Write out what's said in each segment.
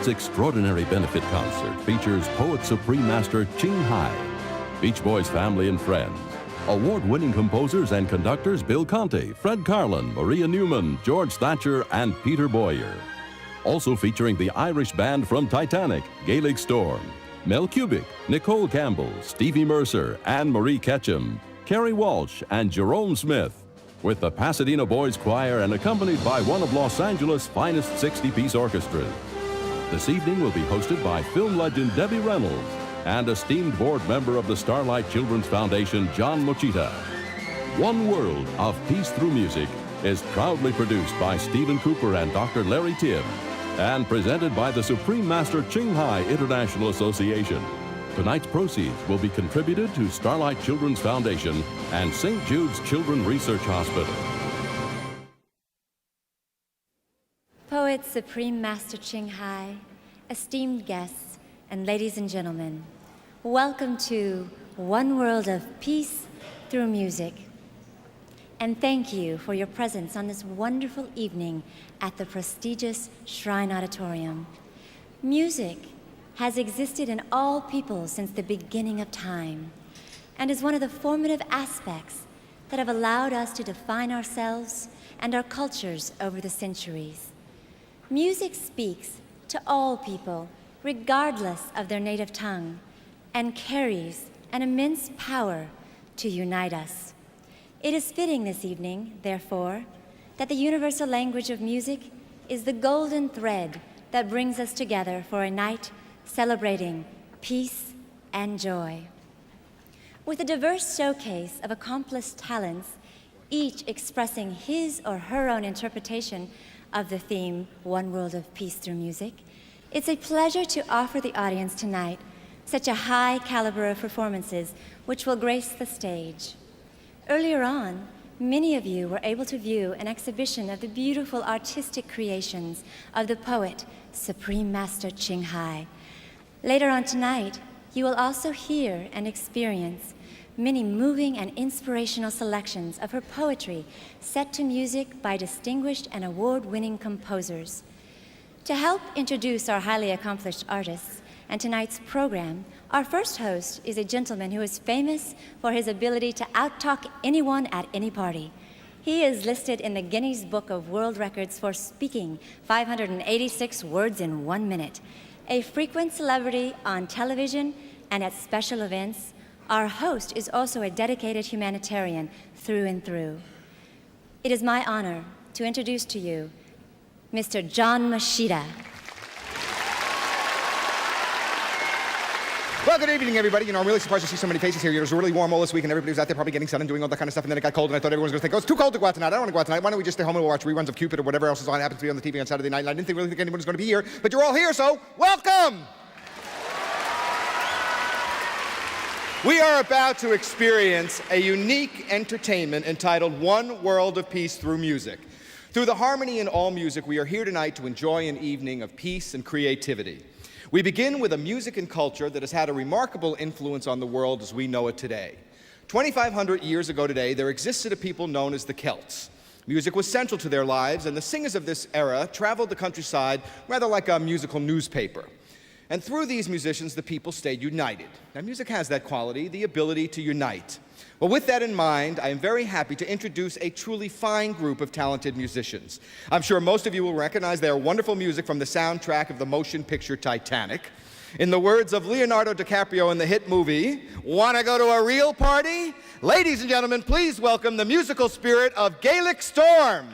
Tonight's extraordinary benefit concert features Poet Supreme Master Hai, Beach Boys family and friends, award-winning composers and conductors Bill Conte, Fred Carlin, Maria Newman, George Thatcher, and Peter Boyer. Also featuring the Irish band from Titanic, Gaelic Storm, Mel Cubic, Nicole Campbell, Stevie Mercer, Anne Marie Ketchum, Kerry Walsh, and Jerome Smith, with the Pasadena Boys Choir and accompanied by one of Los Angeles' finest 60-piece orchestras. This evening will be hosted by film legend Debbie Reynolds and esteemed board member of the Starlight Children's Foundation, John Mochita. One World of Peace Through Music is proudly produced by Stephen Cooper and Dr. Larry Timm and presented by the Supreme Master Hai International Association. Tonight's proceeds will be contributed to Starlight Children's Foundation and St. Jude's Children's Research Hospital. Poet Supreme Master Hai, esteemed guests, and ladies and gentlemen, welcome to One World of Peace Through Music. And thank you for your presence on this wonderful evening at the prestigious Shrine Auditorium. Music has existed in all people since the beginning of time and is one of the formative aspects that have allowed us to define ourselves and our cultures over the centuries. Music speaks to all people, regardless of their native tongue, and carries an immense power to unite us. It is fitting this evening, therefore, that the universal language of music is the golden thread that brings us together for a night celebrating peace and joy. With a diverse showcase of accomplished talents, each expressing his or her own interpretation of the theme, One World of Peace Through Music, it's a pleasure to offer the audience tonight such a high caliber of performances which will grace the stage. Earlier on, many of you were able to view an exhibition of the beautiful artistic creations of the poet, Supreme Master Hai. Later on tonight, you will also hear and experience many moving and inspirational selections of her poetry set to music by distinguished and award-winning composers. To help introduce our highly accomplished artists and tonight's program, our first host is a gentleman who is famous for his ability to out-talk anyone at any party. He is listed in the Guinness Book of World Records for speaking 586 words in 1 minute. A frequent celebrity on television and at special events, our host is also a dedicated humanitarian through and through. It is my honor to introduce to you Mr. John Mochita. Well, good evening, everybody. You know, I'm really surprised to see so many faces here. It was really warm all this week, and everybody was out there probably getting sun and doing all that kind of stuff, and then it got cold, and I thought everyone was going to think, oh, it's too cold to go out tonight. I don't want to go out tonight. Why don't we just stay home and watch reruns of Cupid or whatever else is on, happens to be on the TV on Saturday night, and I didn't really think anyone was going to be here, but you're all here, so welcome! We are about to experience a unique entertainment entitled One World of Peace Through Music. Through the harmony in all music, we are here tonight to enjoy an evening of peace and creativity. We begin with a music and culture that has had a remarkable influence on the world as we know it today. 2,500 years ago today, there existed a people known as the Celts. Music was central to their lives, and the singers of this era traveled the countryside rather like a musical newspaper. And through these musicians, the people stayed united. Now, music has that quality, the ability to unite. Well, with that in mind, I am very happy to introduce a truly fine group of talented musicians. I'm sure most of you will recognize their wonderful music from the soundtrack of the motion picture Titanic. In the words of Leonardo DiCaprio in the hit movie, "Wanna go to a real party?" Ladies and gentlemen, please welcome the musical spirit of Gaelic Storm.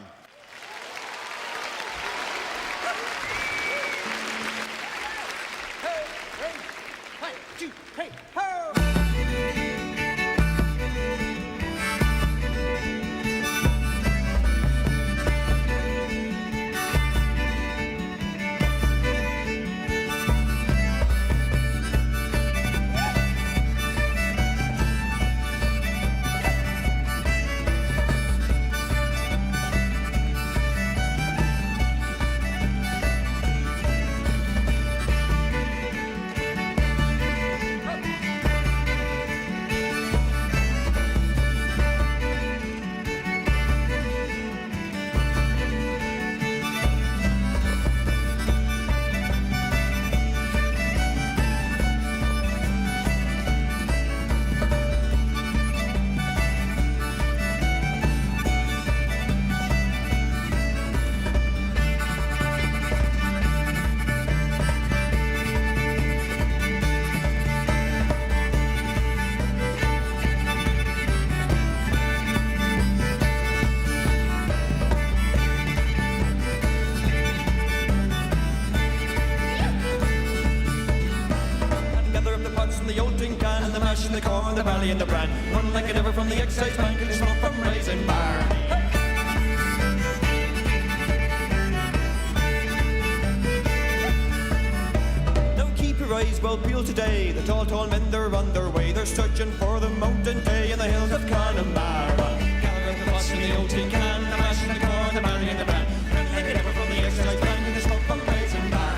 The corn, the valley, and the brand. Run like a ever from the excise bank and the smoke from Raisin Bar. Now keep your eyes well peeled today. The tall men, they're on their way. They're searching for the mountain day in the hills of Connemara. Gather up the bus in the old tin can, the mash and the corn, the valley, and the brand. Run like a ever from the excise bank and the smoke from Raisin Bar.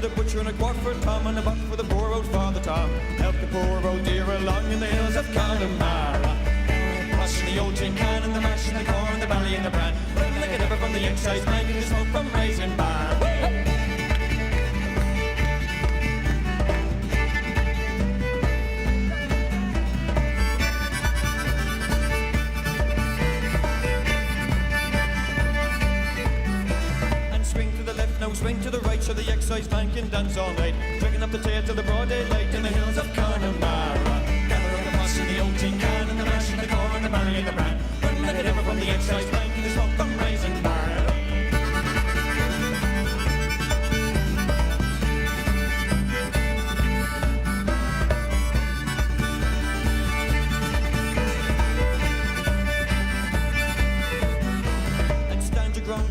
The butcher and a quart for Tom and a buck for the poor old Father Tom. Help the poor old dear along in the hills of Connemara. Washing the old tin can and the mash and the corn, the valley and the bran. Run like a ever from the excise bank and the smoke from Raisin Bar. Now swing to the right so the excise bank can dance all night. Drinking up the tail till the broad daylight in the hills of Connemara. Gather up the moss in the old tin can and the mash and the corn, the barley and the bran. Run like it ever from the excise bank and the smoke from Raisin Bar.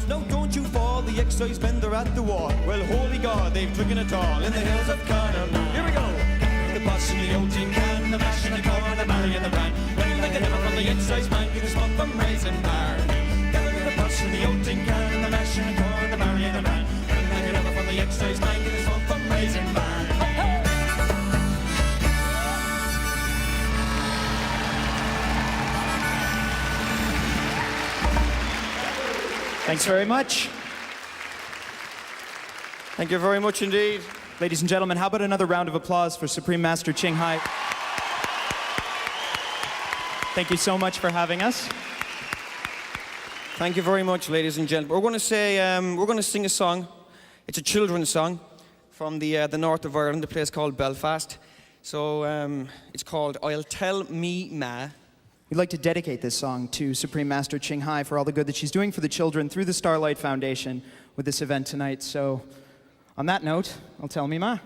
No, don't you fall, the excise men, they're at the wall. Well, holy God, they've drinking it all in the hills of Connemara. Here we go. The bus in the old tin can, the mash and the corn, the barley and the bran. Run like a ever from the excise man, get a smoke from Raisin Bar. Gather the bus in the old tin can, the mash and the corn, the barley and the bran. Run like a ever from the excise man, get a smoke from Raisin Bar. Thanks very much. Thank you very much indeed. Ladies and gentlemen, how about another round of applause for Supreme Master Ching Hai? Thank you so much for having us. Thank you very much, ladies and gentlemen. We're going to sing a song. It's a children's song from the north of Ireland, a place called Belfast. So it's called "I'll Tell Me Ma." We'd like to dedicate this song to Supreme Master Ching Hai for all the good that she's doing for the children through the Starlight Foundation with this event tonight. So, on that note, I'll tell me ma.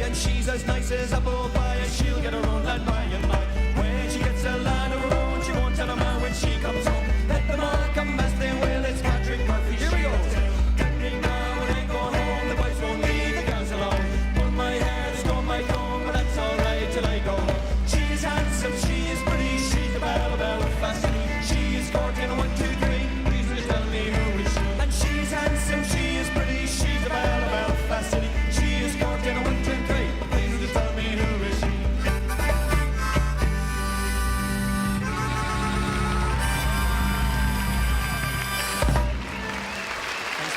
and she's as nice as apple pie, and she'll get her own lad by and by. When she gets a lad of her own, she won't tell a man when she comes home. Let them all come as they will, it's Patrick Murphy. Here we go. Get me now when I go home, the boys won't leave the girls alone. Pull my hair, storm my comb, but that's alright till I go. She is handsome, she is pretty, she's the belle of Belfast. She is courting 1, 2, 3, please just tell me who is she. And she's handsome, she is pretty, she's the belle of Belfast City. She is courting 1, 2, 3, please just tell me who is she.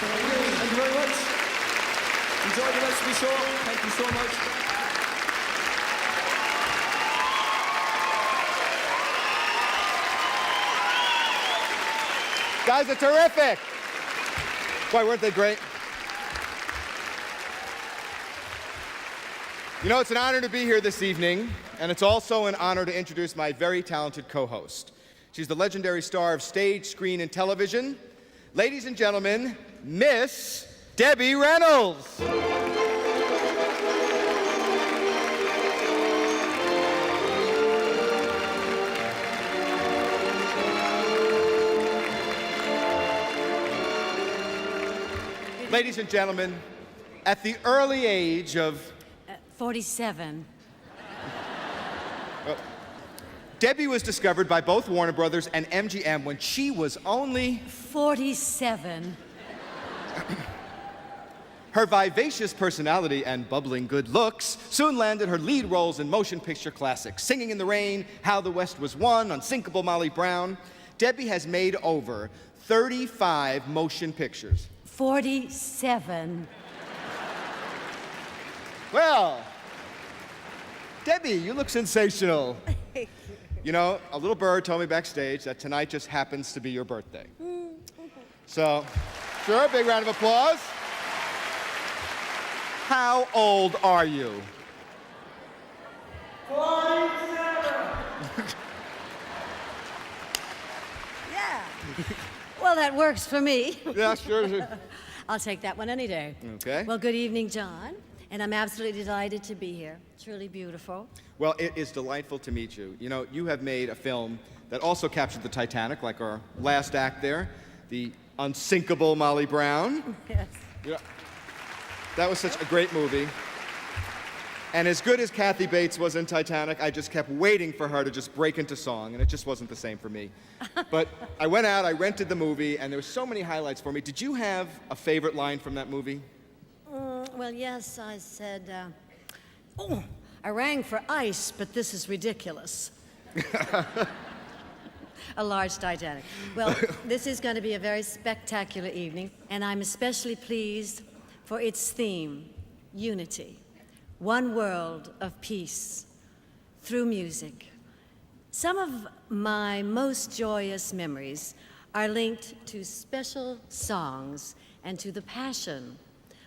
Thank you very much. Enjoy the rest of the show. Thank you so much. Guys are terrific. Boy, weren't they great? You know, it's an honor to be here this evening, and it's also an honor to introduce my very talented co-host. She's the legendary star of stage, screen, and television. Ladies and gentlemen, Miss Debbie Reynolds. Ladies and gentlemen, at the early age of 47. Debbie was discovered by both Warner Brothers and MGM when she was only 47. Her vivacious personality and bubbling good looks soon landed her lead roles in motion picture classics, Singing in the Rain, How the West Was Won, Unsinkable Molly Brown. Debbie has made over 35 motion pictures. 47. Well, Debbie, you look sensational. You know, a little bird told me backstage that tonight just happens to be your birthday. So, sure, big round of applause. How old are you? 47. Yeah. Well, that works for me. Yeah, sure. I'll take that one any day. Okay. Well, good evening, John. And I'm absolutely delighted to be here. Truly beautiful. Well, it is delightful to meet you. You know, you have made a film that also captured the Titanic, like our last act there, the unsinkable Molly Brown. Yes. Yeah. That was such a great movie. And as good as Kathy Bates was in Titanic, I just kept waiting for her to just break into song, and it just wasn't the same for me. But I went out, I rented the movie, and there were so many highlights for me. Did you have a favorite line from that movie? Well, yes, I said, oh, I rang for ice, but this is ridiculous. A large Titanic. Well, this is going to be a very spectacular evening, and I'm especially pleased for its theme, unity. One world of peace through music. Some of my most joyous memories are linked to special songs and to the passion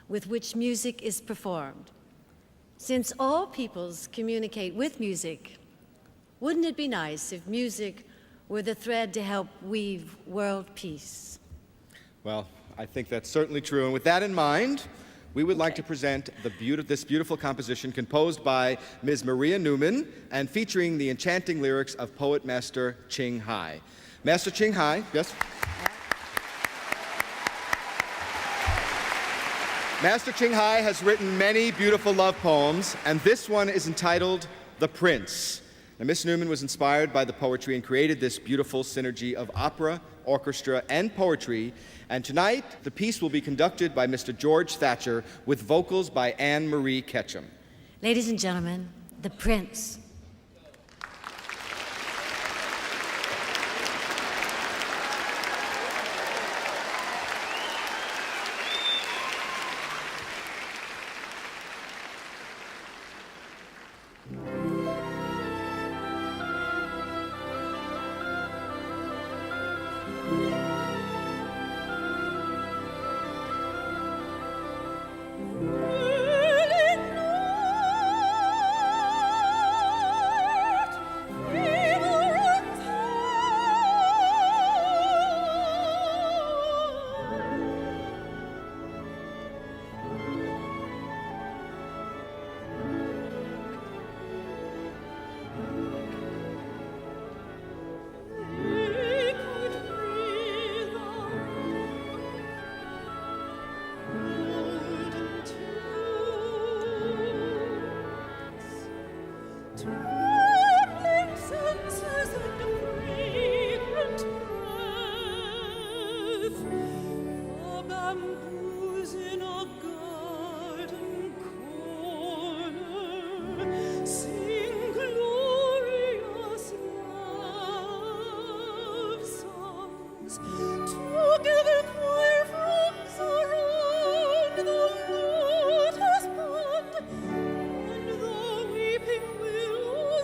with which music is performed. Since all peoples communicate with music, wouldn't it be nice if music were the thread to help weave world peace? Well, I think that's certainly true. And with that in mind, we would like to present this beautiful composition composed by Ms. Maria Newman and featuring the enchanting lyrics of poet Master Ching Hai. Master Ching Hai, yes? Master Ching Hai has written many beautiful love poems, and this one is entitled The Prince. Now, Miss Newman was inspired by the poetry and created this beautiful synergy of opera, orchestra, and poetry. And tonight, the piece will be conducted by Mr. George Thatcher with vocals by Anne Marie Ketchum. Ladies and gentlemen, The Prince. trembling senses and a fragrant breath. The bamboos in a garden corner sing glorious love songs. Together choir frogs around the lotus pond, and the weeping willows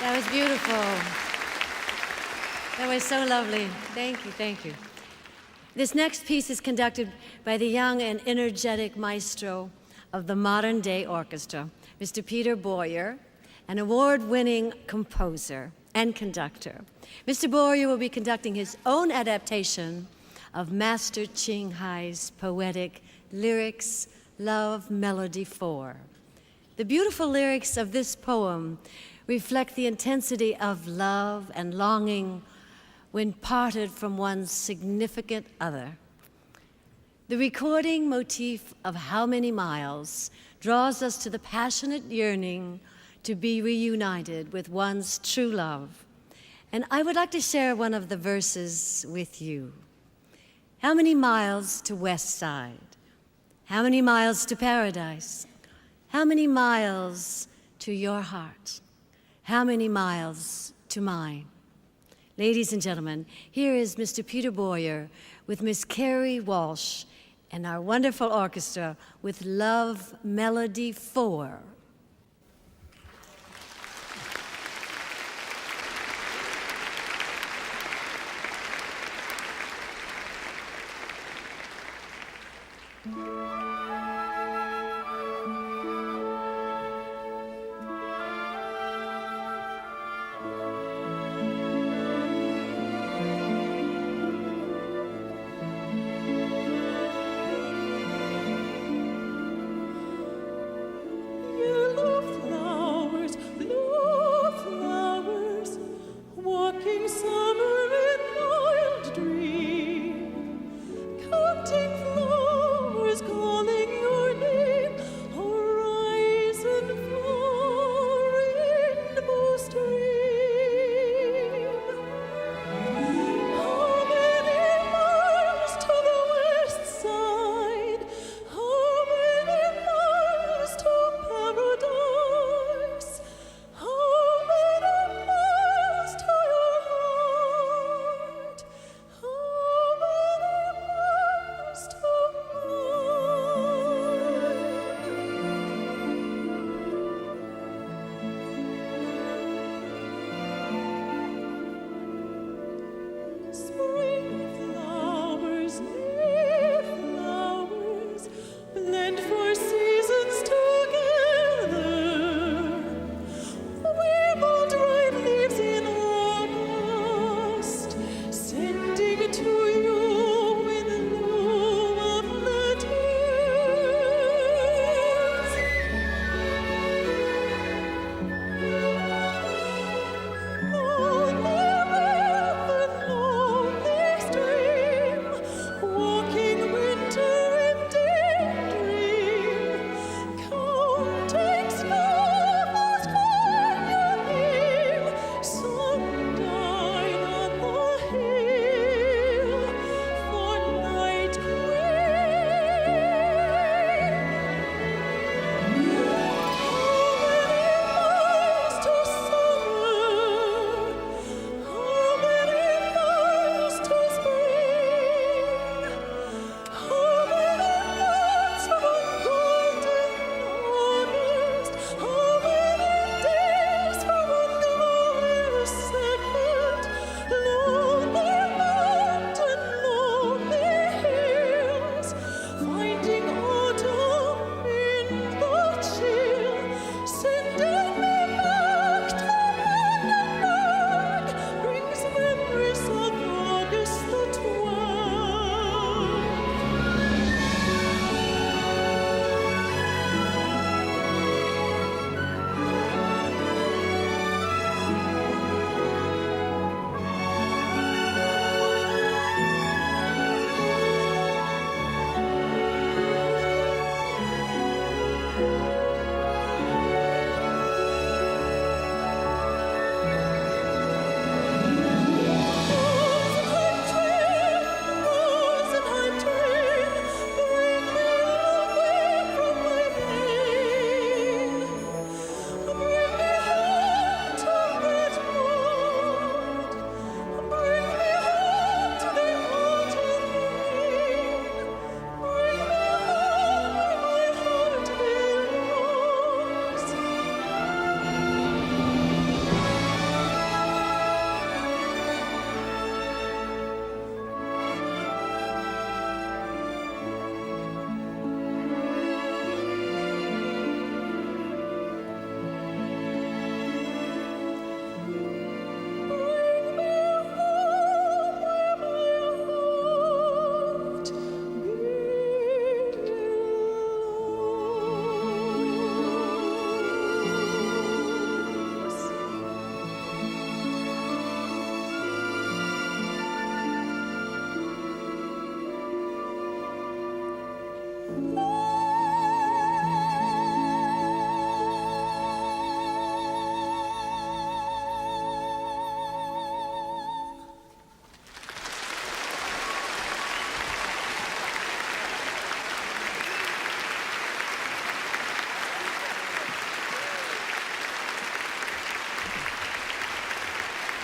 That was beautiful. That was so lovely. Thank you, thank you. This next piece is conducted by the young and energetic maestro of the modern day orchestra, Mr. Peter Boyer, an award-winning composer and conductor. Mr. Boyer will be conducting his own adaptation of Master Ching Hai's poetic lyrics, Love Melody 4. The beautiful lyrics of this poem reflect the intensity of love and longing when parted from one's significant other. The recording motif of How Many Miles draws us to the passionate yearning to be reunited with one's true love. And I would like to share one of the verses with you. How many miles to West Side? How many miles to paradise? How many miles to your heart? How many miles to mine? Ladies and gentlemen, here is Mr. Peter Boyer with Miss Carrie Walsh and our wonderful orchestra with Love Melody 4. Yeah.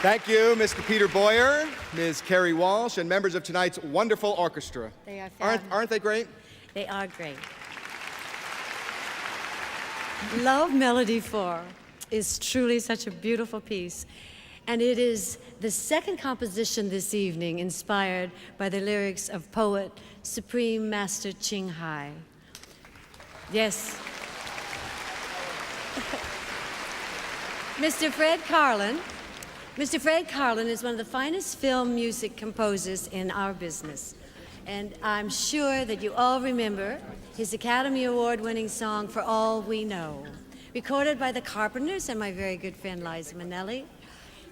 Thank you, Mr. Peter Boyer, Ms. Carrie Walsh, and members of tonight's wonderful orchestra. They are fabulous. Aren't they great? They are great. Love Melody 4 is truly such a beautiful piece, and it is the second composition this evening inspired by the lyrics of poet Supreme Master Ching Hai. Yes. Mr. Fred Karlin is one of the finest film music composers in our business. And I'm sure that you all remember his Academy Award-winning song, For All We Know, recorded by the Carpenters and my very good friend Liza Minnelli.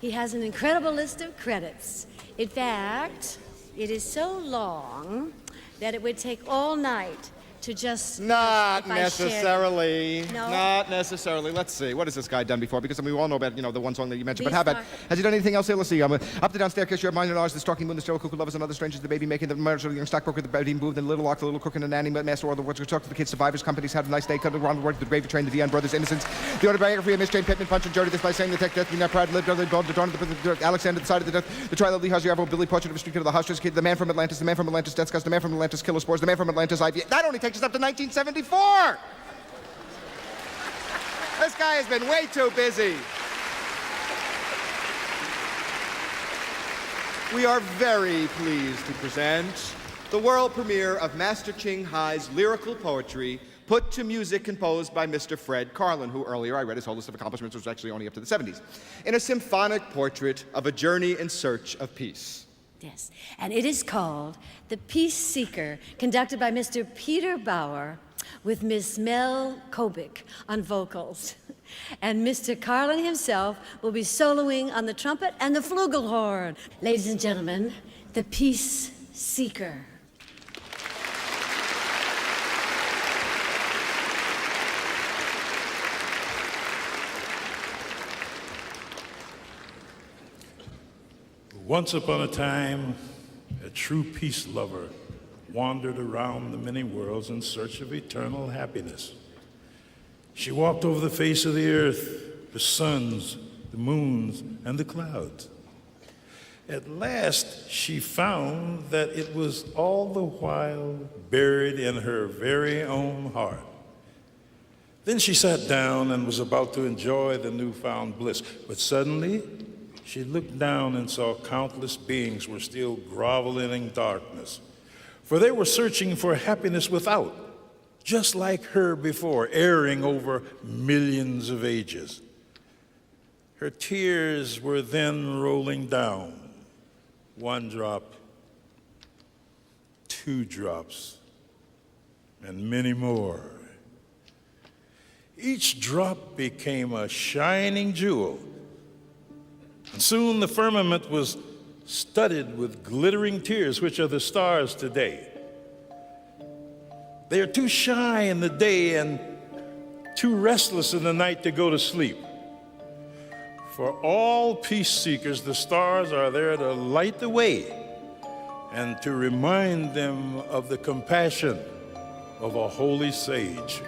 He has an incredible list of credits. In fact, it is so long that it would take all night to just... Not necessarily. No? Not necessarily. Let's see. What has this guy done before? Because I mean, we all know about, the one song that you mentioned. These But how about, are- has he done anything else here? Let's see. Up the down staircase, you have Minor Knowledge, the Stalking Moon, the Sterile Cuckoo Lovers, and Other Strangers, the Baby Making, the Murders of the Young Stockbroker, the Bedding Booth, the Little Lock, the Little Crook, and the Nanny, Master, All the Words, Talk to the Kids, Survivors, Companies, Had a Nice Day, Cut the Wrong Word, the Grave Train, the Vian Brothers, Innocence, the Autobiography of Miss Jane Pittman, Punch and Jody, This by Saying the Tech, Death, Be Not Proud, Live, the Dawn of the Alexander, the Side of the Death, the Trial of Lee Harvey, Billy, Portrait of a Street Kid, the Hushers Kid, the Man from Atlantis, Death Scars, the Man from Atlantis, Killer Spores, the Man from Atlantis, Ivy. That only takes us up to 1974! This guy has been way too busy. We are very pleased to present the world premiere of Master Ching Hai's lyrical poetry, put to music composed by Mr. Fred Karlin, who earlier I read his whole list of accomplishments, was actually only up to the 70s, in a symphonic portrait of a journey in search of peace. Yes, and it is called The Peace Seeker, conducted by Mr. Peter Bauer with Miss Mel Kobik on vocals. And Mr. Karlin himself will be soloing on the trumpet and the flugelhorn. Ladies and gentlemen, The Peace Seeker. Once upon a time, a true peace lover wandered around the many worlds in search of eternal happiness. She walked over the face of the earth, the suns, the moons, and the clouds. At last, she found that it was all the while buried in her very own heart. Then she sat down and was about to enjoy the newfound bliss, but suddenly, she looked down and saw countless beings were still groveling in darkness, for they were searching for happiness without, just like her before, erring over millions of ages. Her tears were then rolling down, 1 drop, 2 drops, and many more. Each drop became a shining jewel, and soon the firmament was studded with glittering tears, which are the stars today. They are too shy in the day and too restless in the night to go to sleep. For all peace seekers, the stars are there to light the way and to remind them of the compassion of a holy sage.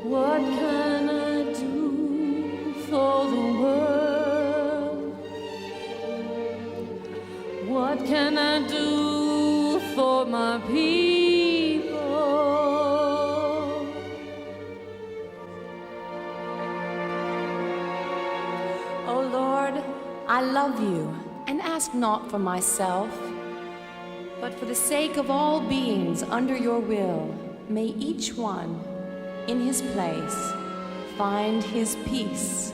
What can I do for the world? What can I do for my people? love you and ask not for myself, but for the sake of all beings under your will, may each one, in his place, find his peace.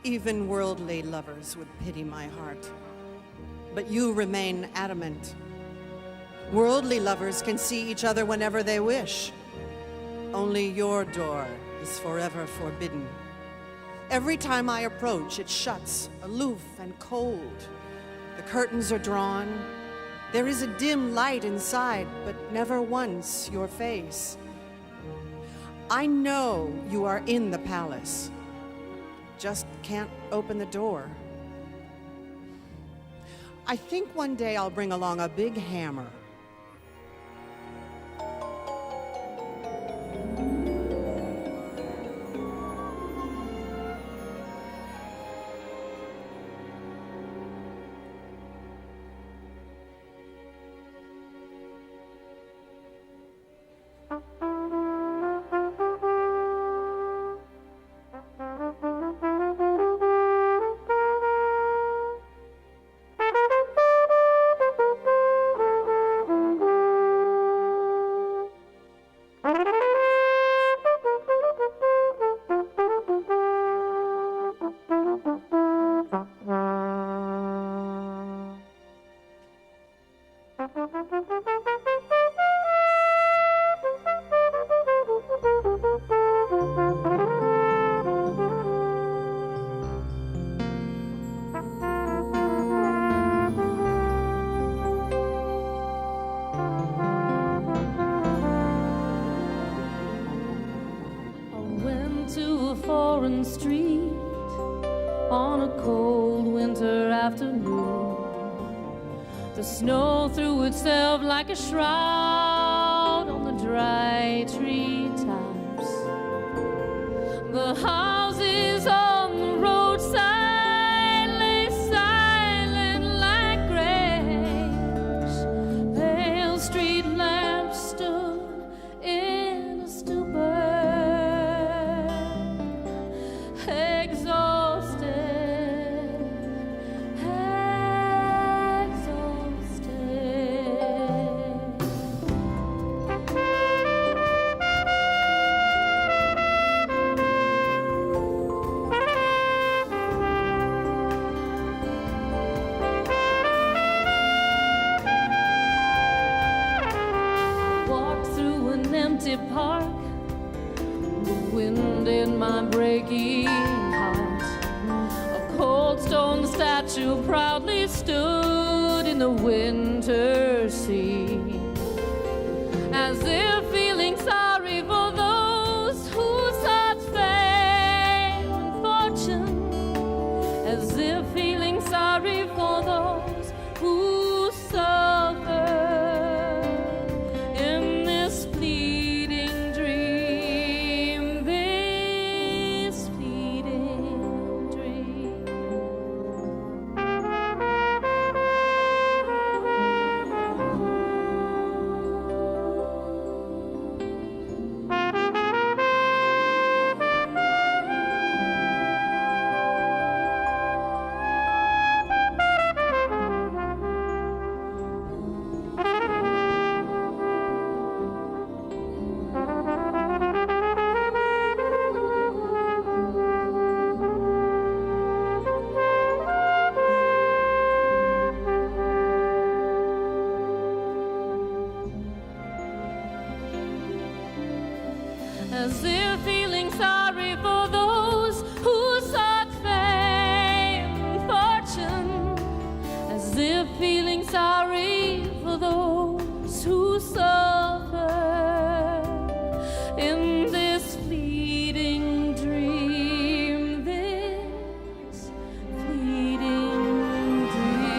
Even worldly lovers would pity my heart, but you remain adamant. Worldly lovers can see each other whenever they wish. Only your door is forever forbidden. Every time I approach, it shuts, aloof and cold. The curtains are drawn. There is a dim light inside, but never once your face. I know you are in the palace. Just can't open the door. I think one day I'll bring along a big hammer. Street on a cold winter afternoon. The snow threw itself like a shroud on the dry treetops. The houses on the roadside lay silent like graves. Pale street lamps stood in a stupor. Park, the wind in my breaking heart. A cold stone statue proudly stood in the winter sea, as if feeling sorry for those who sought fame and fortune, as if feeling sorry for those who suffer. As if feeling sorry for those who sought fame and fortune, as if feeling sorry for those who suffer in this fleeting dream, this fleeting dream.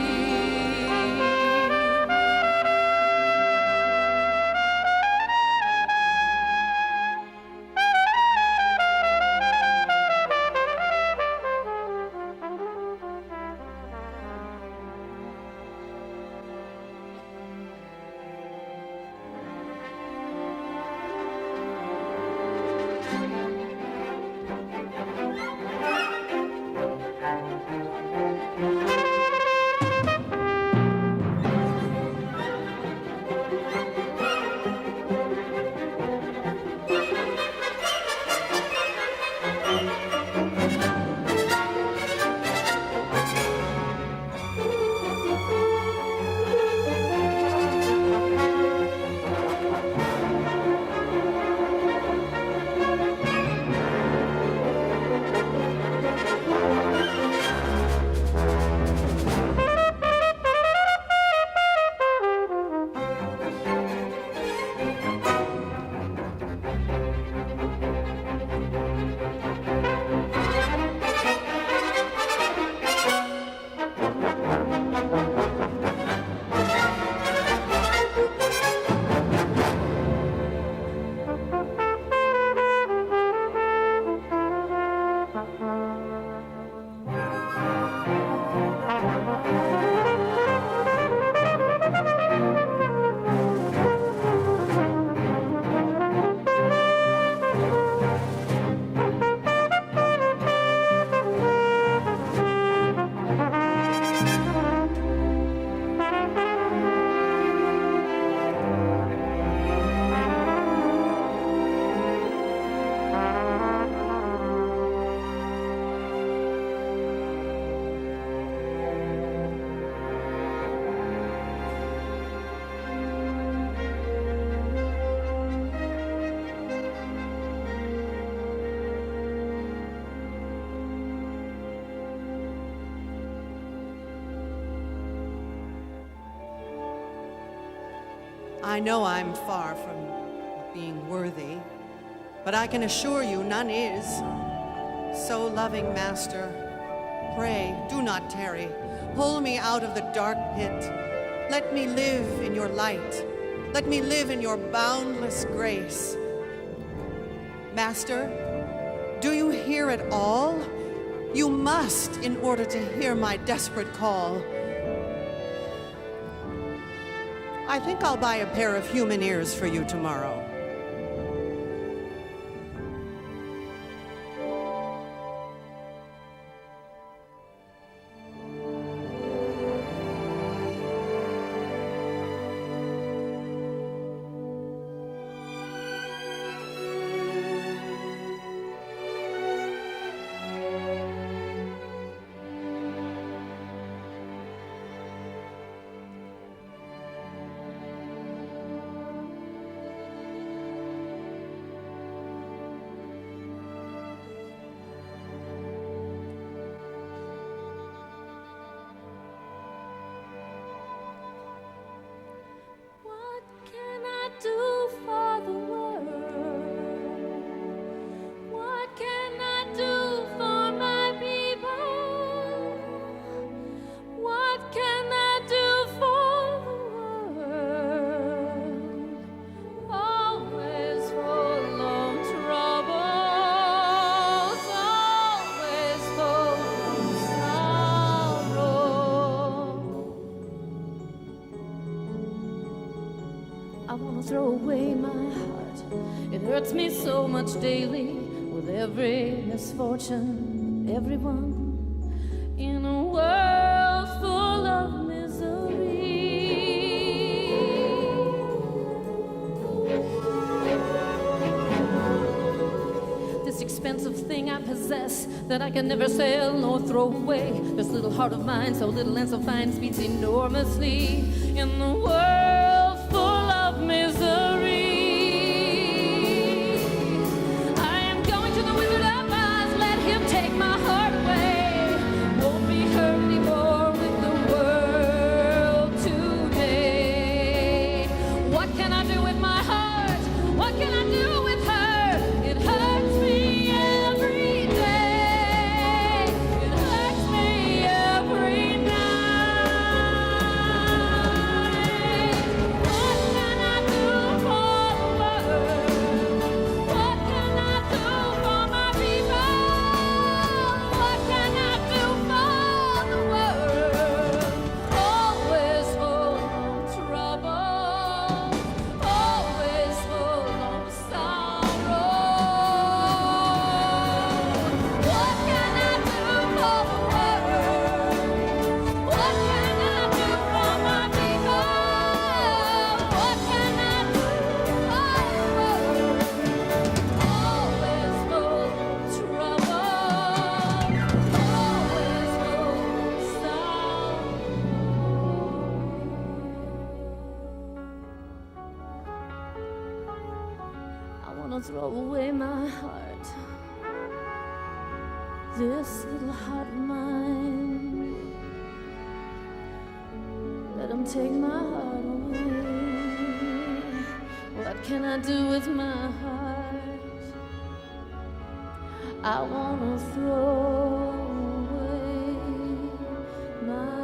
I know I'm far from being worthy, but I can assure you none is. So, loving Master, pray, do not tarry. Pull me out of the dark pit. Let me live in your light. Let me live in your boundless grace. Master, do you hear it all? You must in order to hear my desperate call. I think I'll buy a pair of human ears for you tomorrow. Throw away my heart. It hurts me so much daily with every misfortune, everyone in a world full of misery. This expensive thing I possess that I can never sell nor throw away. This little heart of mine, so little and so fine, beats enormously in the world full of misery. I am going to the Wizard of Oz, let him take my heart away. Won't be hurt anymore with the world today. What can I do with my heart? What can I do with her? It hurts me every day. It hurts me every night. Throw away my heart, this little heart of mine. Let him take my heart away. What can I do with my heart? I wanna throw away my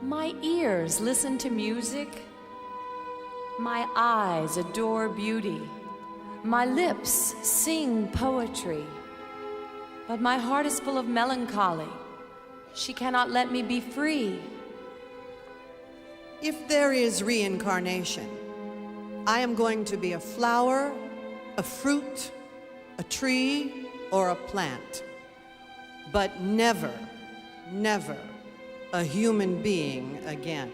My ears listen to music, my eyes adore beauty, my lips sing poetry, but my heart is full of melancholy. She cannot let me be free. If there is reincarnation, I am going to be a flower, a fruit, a tree, or a plant, but never, never a human being again.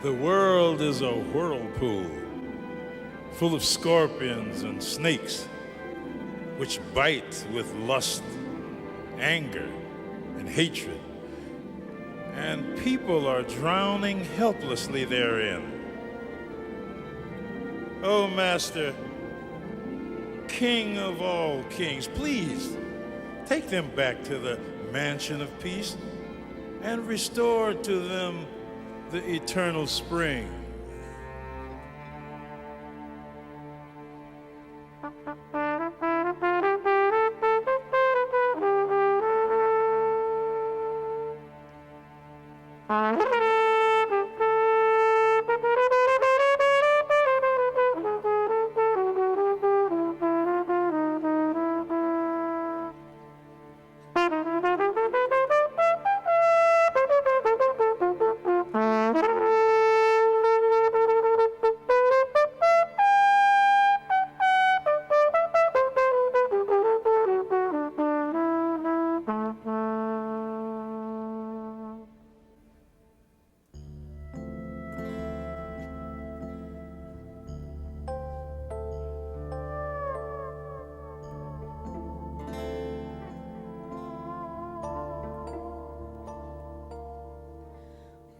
The world is a whirlpool full of scorpions and snakes which bite with lust, anger, and hatred. And people are drowning helplessly therein. Oh, Master, King of all kings, please take them back to the mansion of peace and restore to them the eternal spring.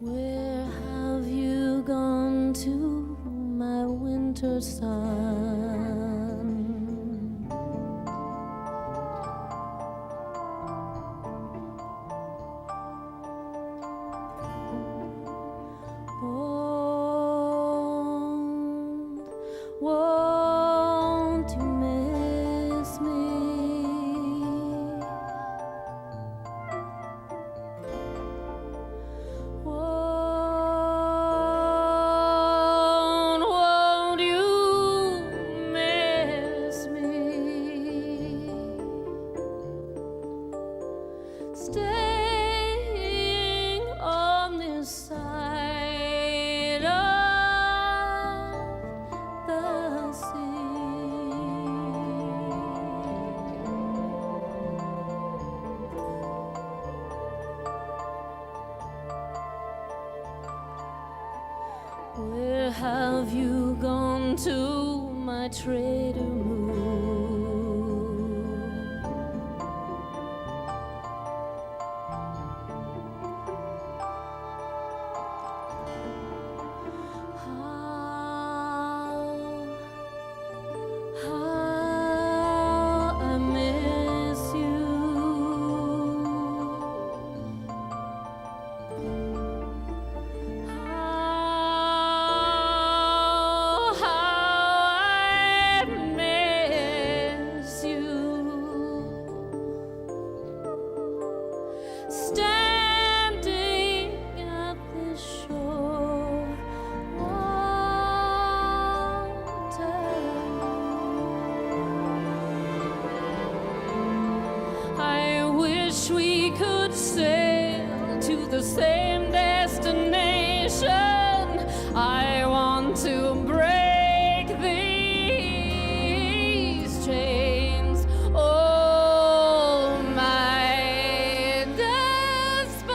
Where have you gone to, my winter sun? Won't you miss me? Won't you miss me? Staying on this side of the sea. Where have you gone to, my traitor moon? How I miss you. How I miss you. Standing at the shore, water. I wish we could sail to the same destination. I want to break these chains. Oh, my desperation.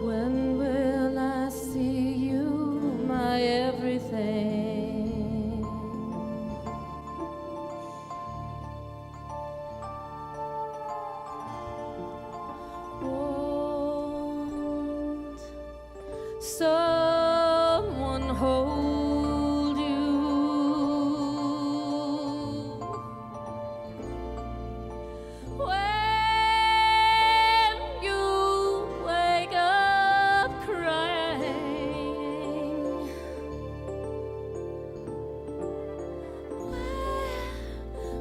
When will I see you, my everything? Won't someone hold you? When you wake up crying,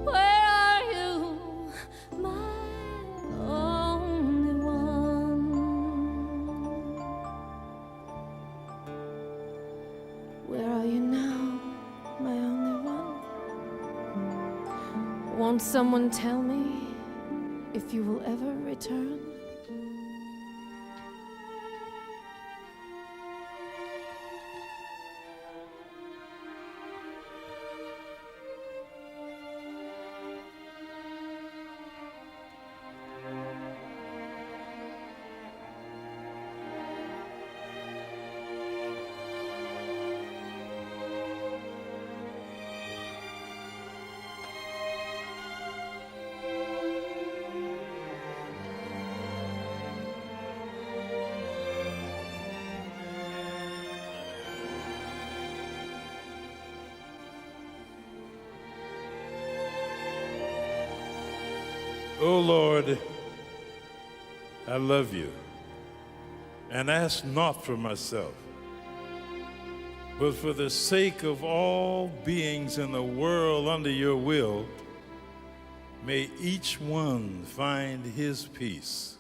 where are you, my only one? Where are you now, my only one? Won't someone tell me if you will ever return? O Lord, I love you, and ask not for myself, but for the sake of all beings in the world under your will, may each one find his peace.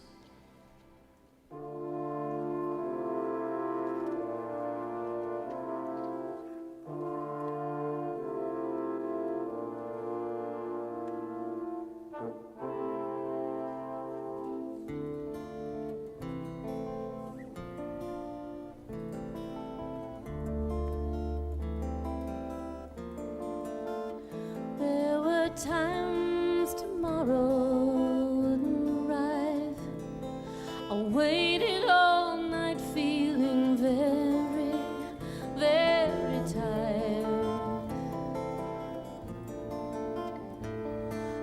There were times tomorrow wouldn't arrive. I waited all night feeling very, very tired.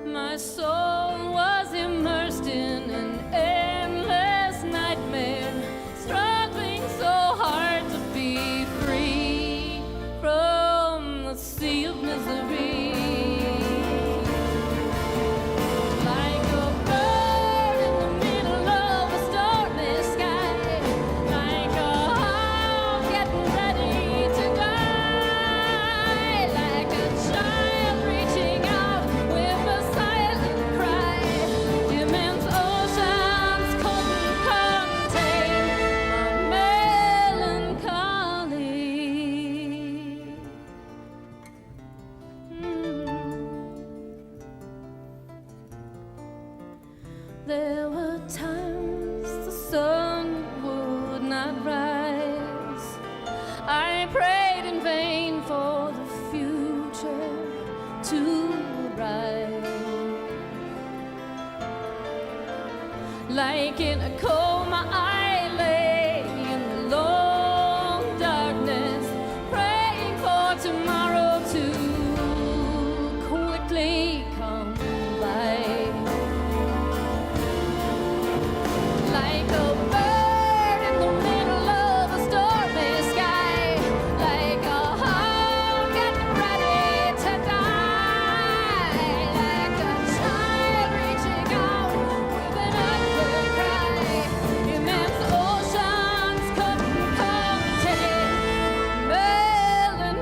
My soul was immersed in an endless nightmare, struggling so hard to be free from the sea of misery. Like a bird in the middle of a stormy sky, like a hawk getting ready to die, like a child reaching out with a silent cry. Immense oceans couldn't contain my melancholy. There were times the sun would not rise. I prayed in vain for the future to arrive. Like in a coma, I lay in the long darkness, praying for tomorrow to quickly come by. Like a bird in the middle of a stormy sky, like a hawk getting ready to die, like a child reaching out with an ugly cry. Immense oceans couldn't contain melancholy.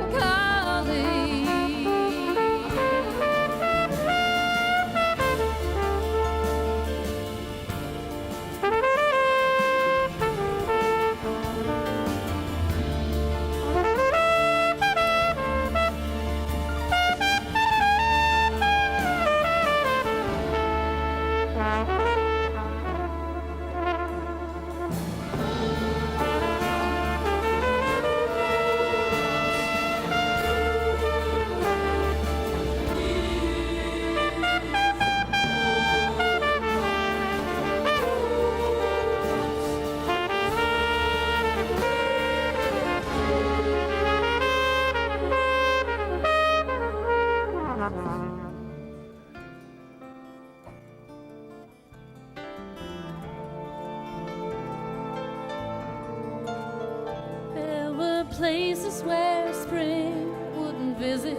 There were places where spring wouldn't visit.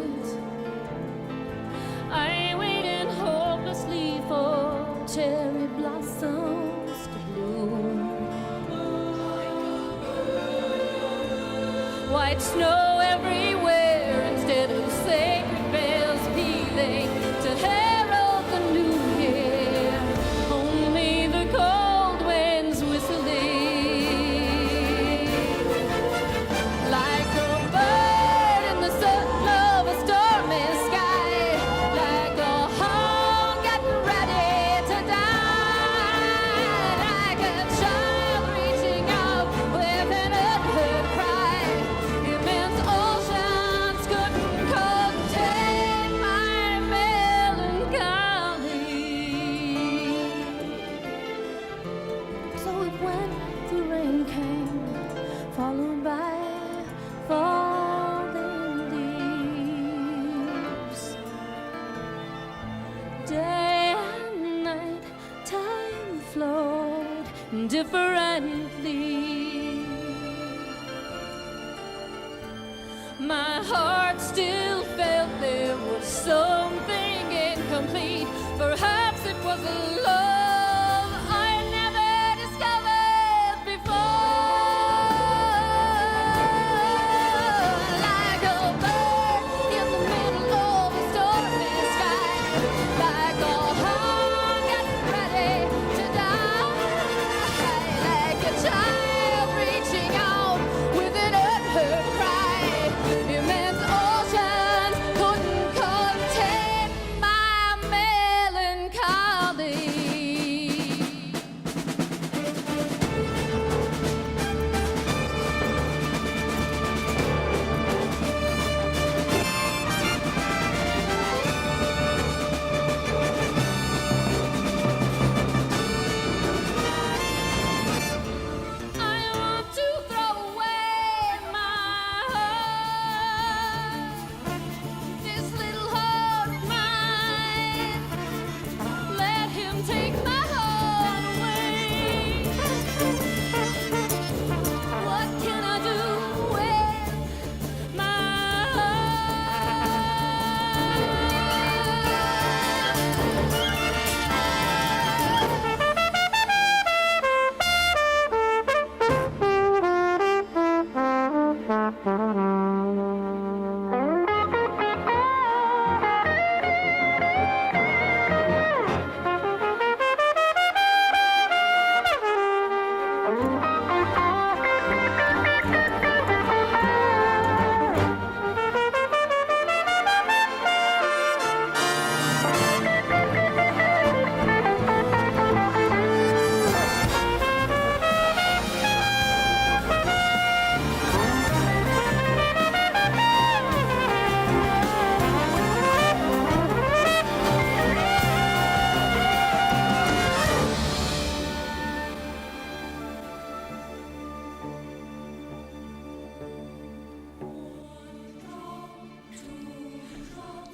I waited hopelessly for cherry blossoms to bloom. White snow everywhere instead of sacred bells pealing to herald the new year. Only the cold winds whistling. Like a bird in the sun of a stormy sky, like a hawk getting ready to die, like a child reaching out with an unheard cry. Immense oceans couldn't contain my melancholy. So it went, the rain came, followed by falling leaves. Day and night, time flowed differently. My heart still felt there was something incomplete. Perhaps it was a love I never discovered before. Like a bird in the middle of a stormy sky, like a heart getting ready to die, like a child reaching out with an unheard cry. Immense oceans couldn't contain my melancholy. I want to throw away my heart, this little heart of mine. Let him take my heart away. What can I do with my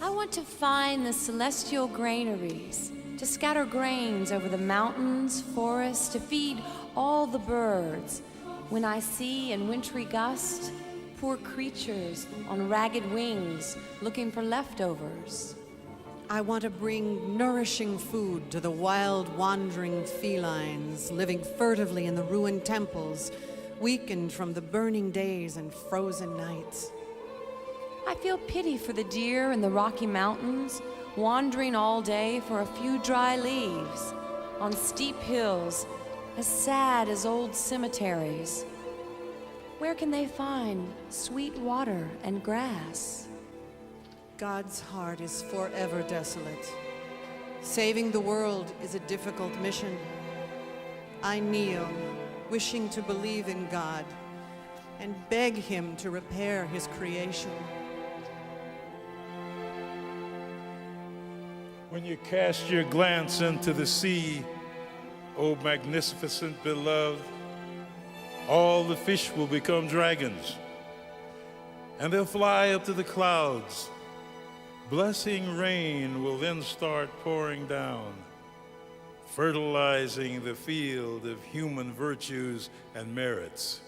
I want to find the celestial granaries, to scatter grains over the mountains, forests, to feed all the birds. When I see in wintry gust, poor creatures on ragged wings looking for leftovers. I want to bring nourishing food to the wild wandering felines living furtively in the ruined temples, weakened from the burning days and frozen nights. I feel pity for the deer in the Rocky Mountains, wandering all day for a few dry leaves, on steep hills, as sad as old cemeteries. Where can they find sweet water and grass? God's heart is forever desolate. Saving the world is a difficult mission. I kneel, wishing to believe in God, and beg him to repair his creation. When you cast your glance into the sea, O magnificent beloved, all the fish will become dragons, and they'll fly up to the clouds. Blessing rain will then start pouring down, fertilizing the field of human virtues and merits.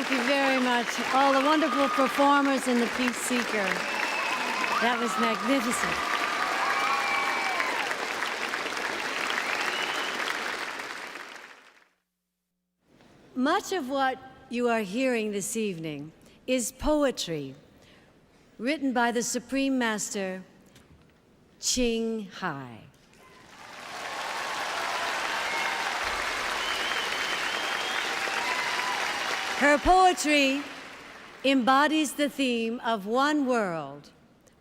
Thank you very much. All the wonderful performers in the Peace Seeker. That was magnificent. Much of what you are hearing this evening is poetry written by the Supreme Master, Ching Hai. Her poetry embodies the theme of one world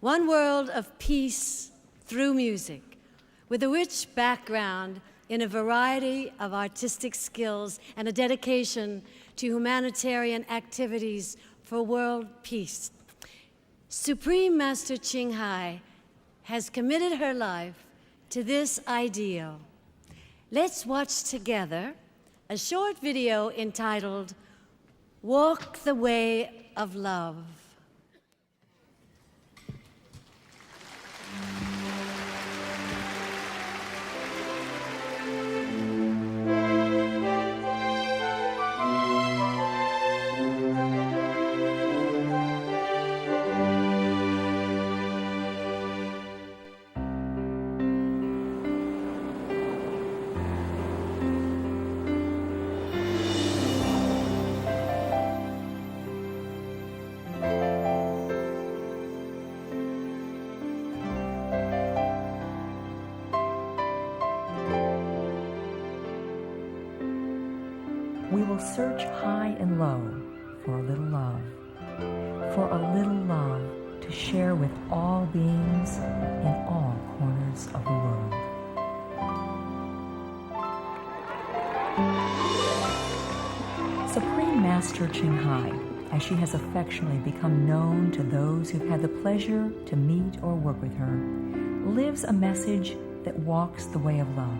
of peace through music, with a rich background in a variety of artistic skills and a dedication to humanitarian activities for world peace. Supreme Master Ching Hai has committed her life to this ideal. Let's watch together a short video entitled Walk the Way of Love. We will search high and low for a little love to share with all beings in all corners of the world. Supreme Master Ching Hai, as she has affectionately become known to those who've had the pleasure to meet or work with her, lives a message that walks the way of love.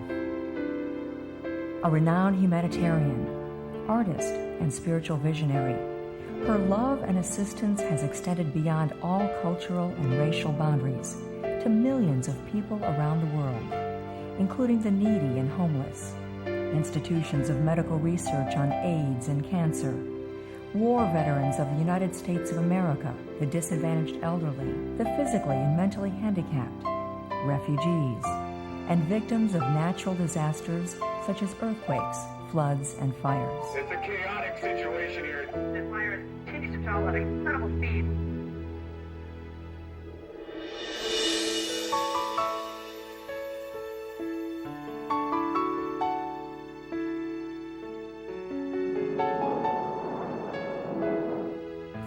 A renowned humanitarian, artist, and spiritual visionary, her love and assistance has extended beyond all cultural and racial boundaries to millions of people around the world, including the needy and homeless, institutions of medical research on AIDS and cancer, war veterans of the United States of America, the disadvantaged elderly, the physically and mentally handicapped, refugees, and victims of natural disasters such as earthquakes, floods, and fires. It's a chaotic situation here. This virus continues to travel at incredible speed.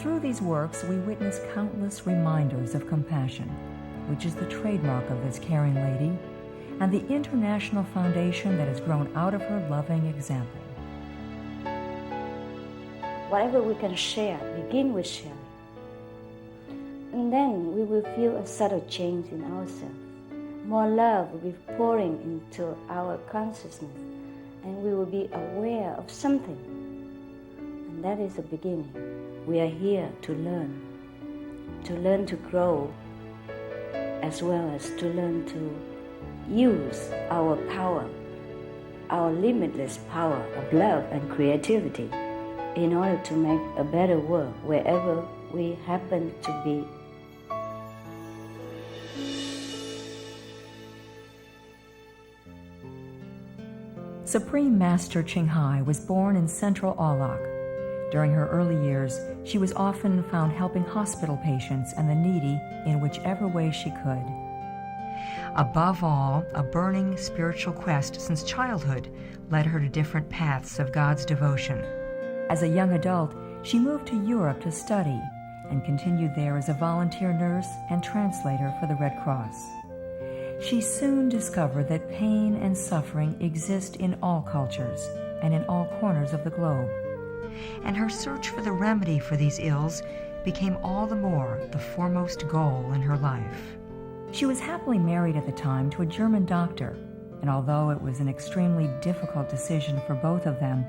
Through these works, we witness countless reminders of compassion, which is the trademark of this caring lady, and the international foundation that has grown out of her loving example. Whatever we can share, begin with sharing. And then we will feel a subtle change in ourselves. More love will be pouring into our consciousness, and we will be aware of something. And that is the beginning. We are here to learn to grow, as well as to learn to use our power, our limitless power of love and creativity in order to make a better world wherever we happen to be. Supreme Master Ching Hai was born in central Aulak. During her early years, she was often found helping hospital patients and the needy in whichever way she could. Above all, a burning spiritual quest since childhood led her to different paths of God's devotion. As a young adult, she moved to Europe to study and continued there as a volunteer nurse and translator for the Red Cross. She soon discovered that pain and suffering exist in all cultures and in all corners of the globe. And her search for the remedy for these ills became all the more the foremost goal in her life. She was happily married at the time to a German doctor, and although it was an extremely difficult decision for both of them,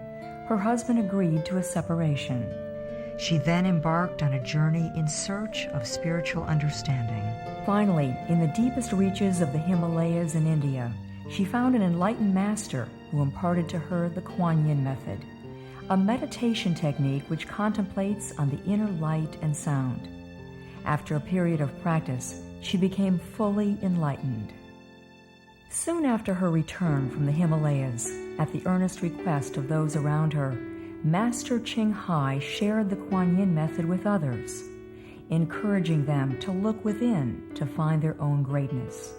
her husband agreed to a separation. She then embarked on a journey in search of spiritual understanding. Finally, in the deepest reaches of the Himalayas in India, she found an enlightened master who imparted to her the Kuan Yin method, a meditation technique which contemplates on the inner light and sound. After a period of practice, she became fully enlightened. Soon after her return from the Himalayas, at the earnest request of those around her, Master Ching Hai shared the Kuan Yin method with others, encouraging them to look within to find their own greatness.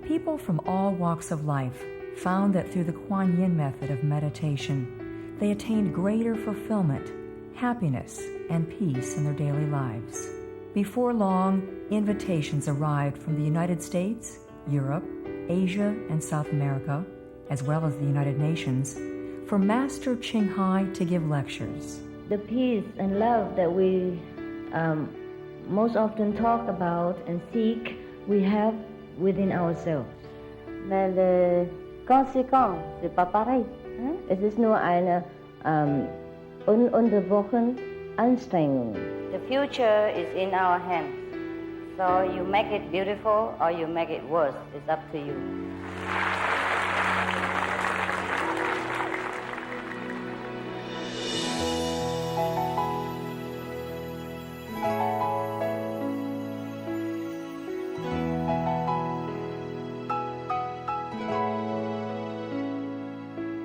People from all walks of life found that through the Kuan Yin method of meditation, they attained greater fulfillment, happiness, and peace in their daily lives. Before long, invitations arrived from the United States, Europe, Asia, and South America, as well as the United Nations, for Master Ching Hai to give lectures. The peace and love that we most often talk about and seek, we have within ourselves. Mais les conséquences, c'est pas pareil. Es ist nur eine ununterbrochene Anstrengung. The future is in our hands. So you make it beautiful or you make it worse. It's up to you.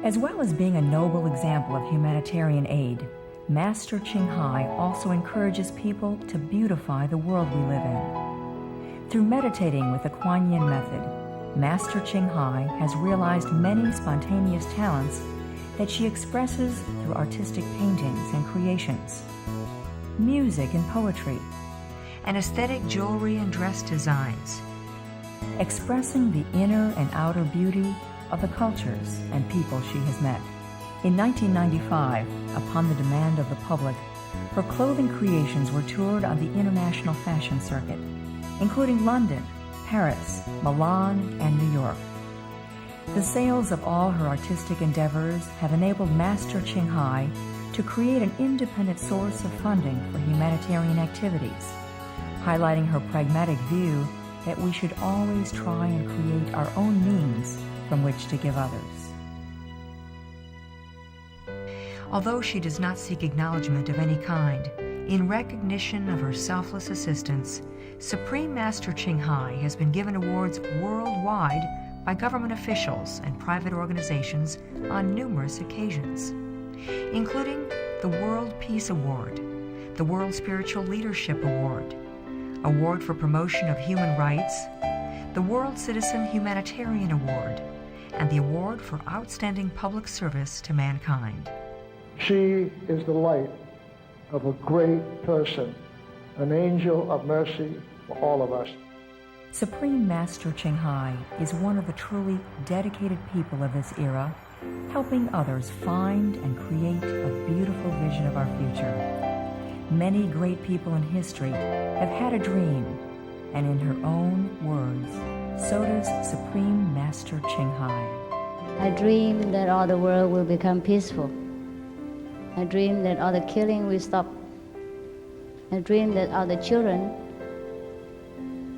As well as being a noble example of humanitarian aid, Master Ching Hai also encourages people to beautify the world we live in. Through meditating with the Kuan Yin method, Master Ching Hai has realized many spontaneous talents that she expresses through artistic paintings and creations, music and poetry, and aesthetic jewelry and dress designs, expressing the inner and outer beauty of the cultures and people she has met. In 1995, upon the demand of the public, her clothing creations were toured on the international fashion circuit, including London, Paris, Milan, and New York. The sales of all her artistic endeavors have enabled Master Ching Hai to create an independent source of funding for humanitarian activities, highlighting her pragmatic view that we should always try and create our own means from which to give others. Although she does not seek acknowledgement of any kind, in recognition of her selfless assistance, Supreme Master Ching Hai has been given awards worldwide by government officials and private organizations on numerous occasions, including the World Peace Award, the World Spiritual Leadership Award, Award for Promotion of Human Rights, the World Citizen Humanitarian Award, and the Award for Outstanding Public Service to Mankind. She is the light of a great person, an angel of mercy for all of us. Supreme Master Ching Hai is one of the truly dedicated people of this era, helping others find and create a beautiful vision of our future. Many great people in history have had a dream, and in her own words, so does Supreme Master Ching Hai. I dream that all the world will become peaceful. I dream that all the killing will stop. I dream that all the children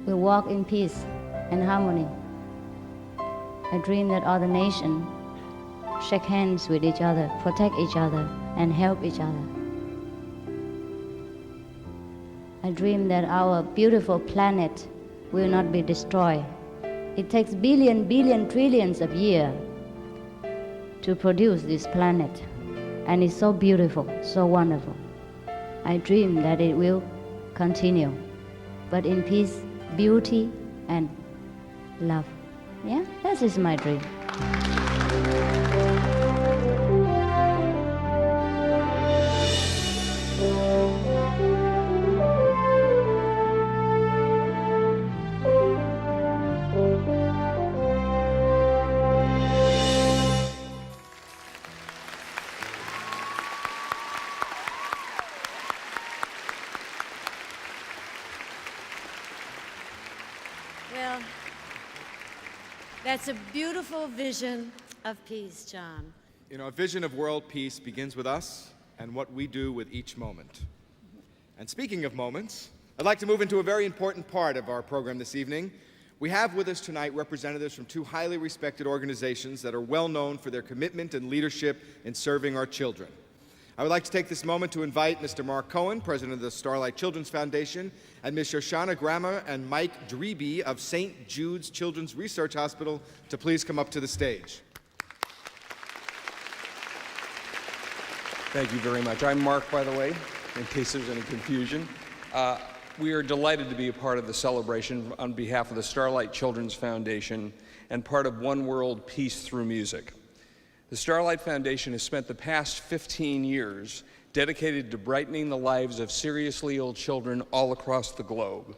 will walk in peace and harmony. I dream that all the nations shake hands with each other, protect each other, and help each other. I dream that our beautiful planet will not be destroyed. It takes billion, trillions of years to produce this planet. And it's so beautiful, so wonderful. I dream that it will continue, but in peace, beauty, and love. Yeah, that is my dream. Well, that's a beautiful vision of peace, John. You know, a vision of world peace begins with us and what we do with each moment. And speaking of moments, I'd like to move into a very important part of our program this evening. We have with us tonight representatives from two highly respected organizations that are well known for their commitment and leadership in serving our children. I would like to take this moment to invite Mr. Mark Cohen, president of the Starlight Children's Foundation, and Ms. Shoshana Grammer and Mike Dreby of St. Jude's Children's Research Hospital to please come up to the stage. Thank you very much. I'm Mark, by the way, in case there's any confusion. We are delighted to be a part of the celebration on behalf of the Starlight Children's Foundation and part of One World Peace Through Music. The Starlight Foundation has spent the past 15 years dedicated to brightening the lives of seriously ill children all across the globe.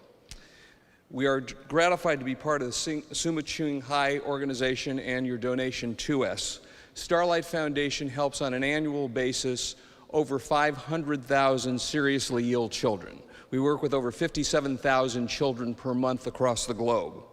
We are gratified to be part of the Summa Chung Hai organization and your donation to us. Starlight Foundation helps on an annual basis over 500,000 seriously ill children. We work with over 57,000 children per month across the globe.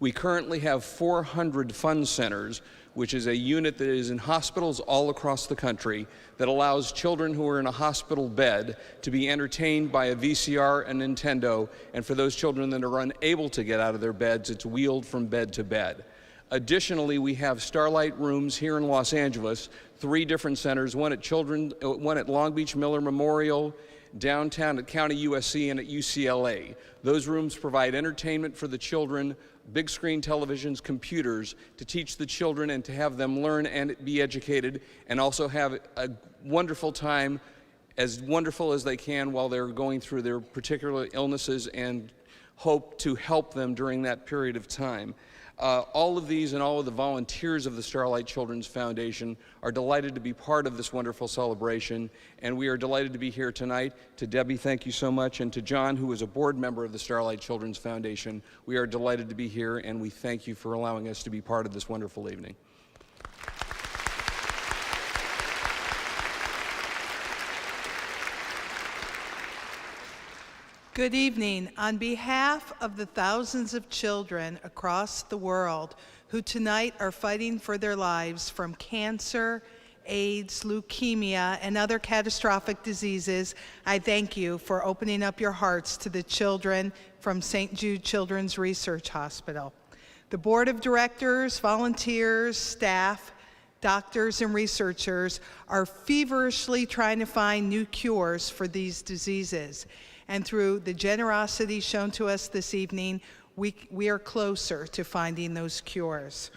We currently have 400 fun centers, which is a unit that is in hospitals all across the country that allows children who are in a hospital bed to be entertained by a VCR and Nintendo, and for those children that are unable to get out of their beds, it's wheeled from bed to bed. Additionally, we have Starlight rooms here in Los Angeles, 3 different centers, one at Long Beach Miller Memorial, downtown at County USC, and at UCLA. Those rooms provide entertainment for the children, big screen televisions, computers, to teach the children and to have them learn and be educated, and also have a wonderful time, as wonderful as they can while they're going through their particular illnesses, and hope to help them during that period of time. All of these and all of the volunteers of the Starlight Children's Foundation are delighted to be part of this wonderful celebration, and we are delighted to be here tonight. To Debbie, thank you so much, and to John, who is a board member of the Starlight Children's Foundation, we are delighted to be here, and we thank you for allowing us to be part of this wonderful evening. Good evening. On behalf of the thousands of children across the world who tonight are fighting for their lives from cancer, AIDS, leukemia, and other catastrophic diseases, I thank you for opening up your hearts to the children from St. Jude Children's Research Hospital. The board of directors, volunteers, staff, doctors, and researchers are feverishly trying to find new cures for these diseases. And through the generosity shown to us this evening, we are closer to finding those cures.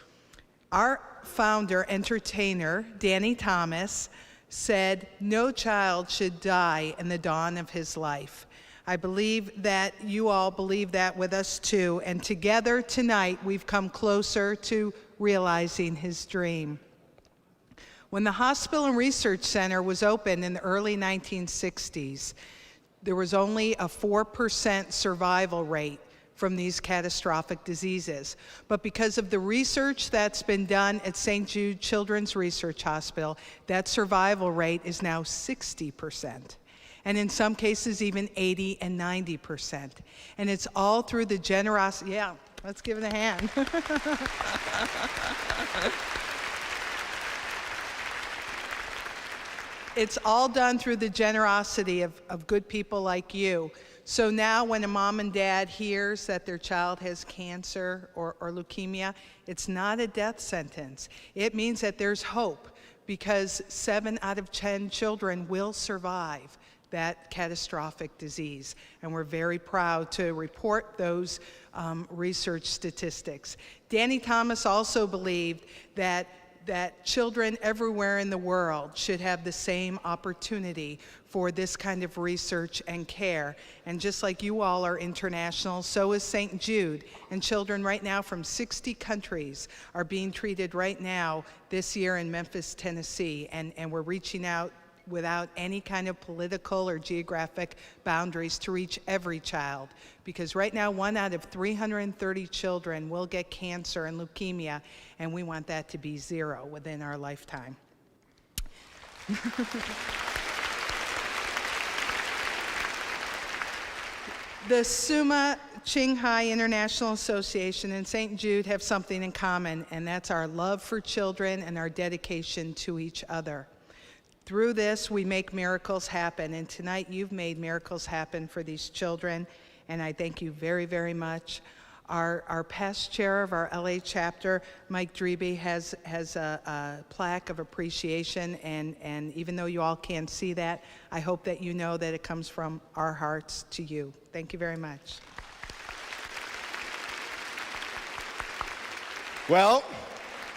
Our founder, entertainer, Danny Thomas, said, "No child should die in the dawn of his life." I believe that you all believe that with us too, and together tonight we've come closer to realizing his dream. When the Hospital and Research Center was opened in the early 1960s, there was only a 4% survival rate from these catastrophic diseases. But because of the research that's been done at St. Jude Children's Research Hospital, that survival rate is now 60%. And in some cases, even 80 and 90%. And it's all through the generosity. Yeah, let's give it a hand. It's all done through the generosity of good people like you. So now when a mom and dad hears that their child has cancer or leukemia, it's not a death sentence. It means that there's hope, because 7 out of 10 children will survive that catastrophic disease. And we're very proud to report those research statistics. Danny Thomas also believed that children everywhere in the world should have the same opportunity for this kind of research and care. And just like you all are international, so is St. Jude. And children right now from 60 countries are being treated right now this year in Memphis, Tennessee. And we're reaching out without any kind of political or geographic boundaries to reach every child. Because right now, 1 out of 330 children will get cancer and leukemia, and we want that to be 0 within our lifetime. The Summa Chung Hai International Association and St. Jude have something in common, and that's our love for children and our dedication to each other. Through this, we make miracles happen, and tonight you've made miracles happen for these children, and I thank you very, very much. Our past chair of our LA chapter, Mike Dreby, has a plaque of appreciation, and even though you all can't see that, I hope that you know that it comes from our hearts to you. Thank you very much. Well,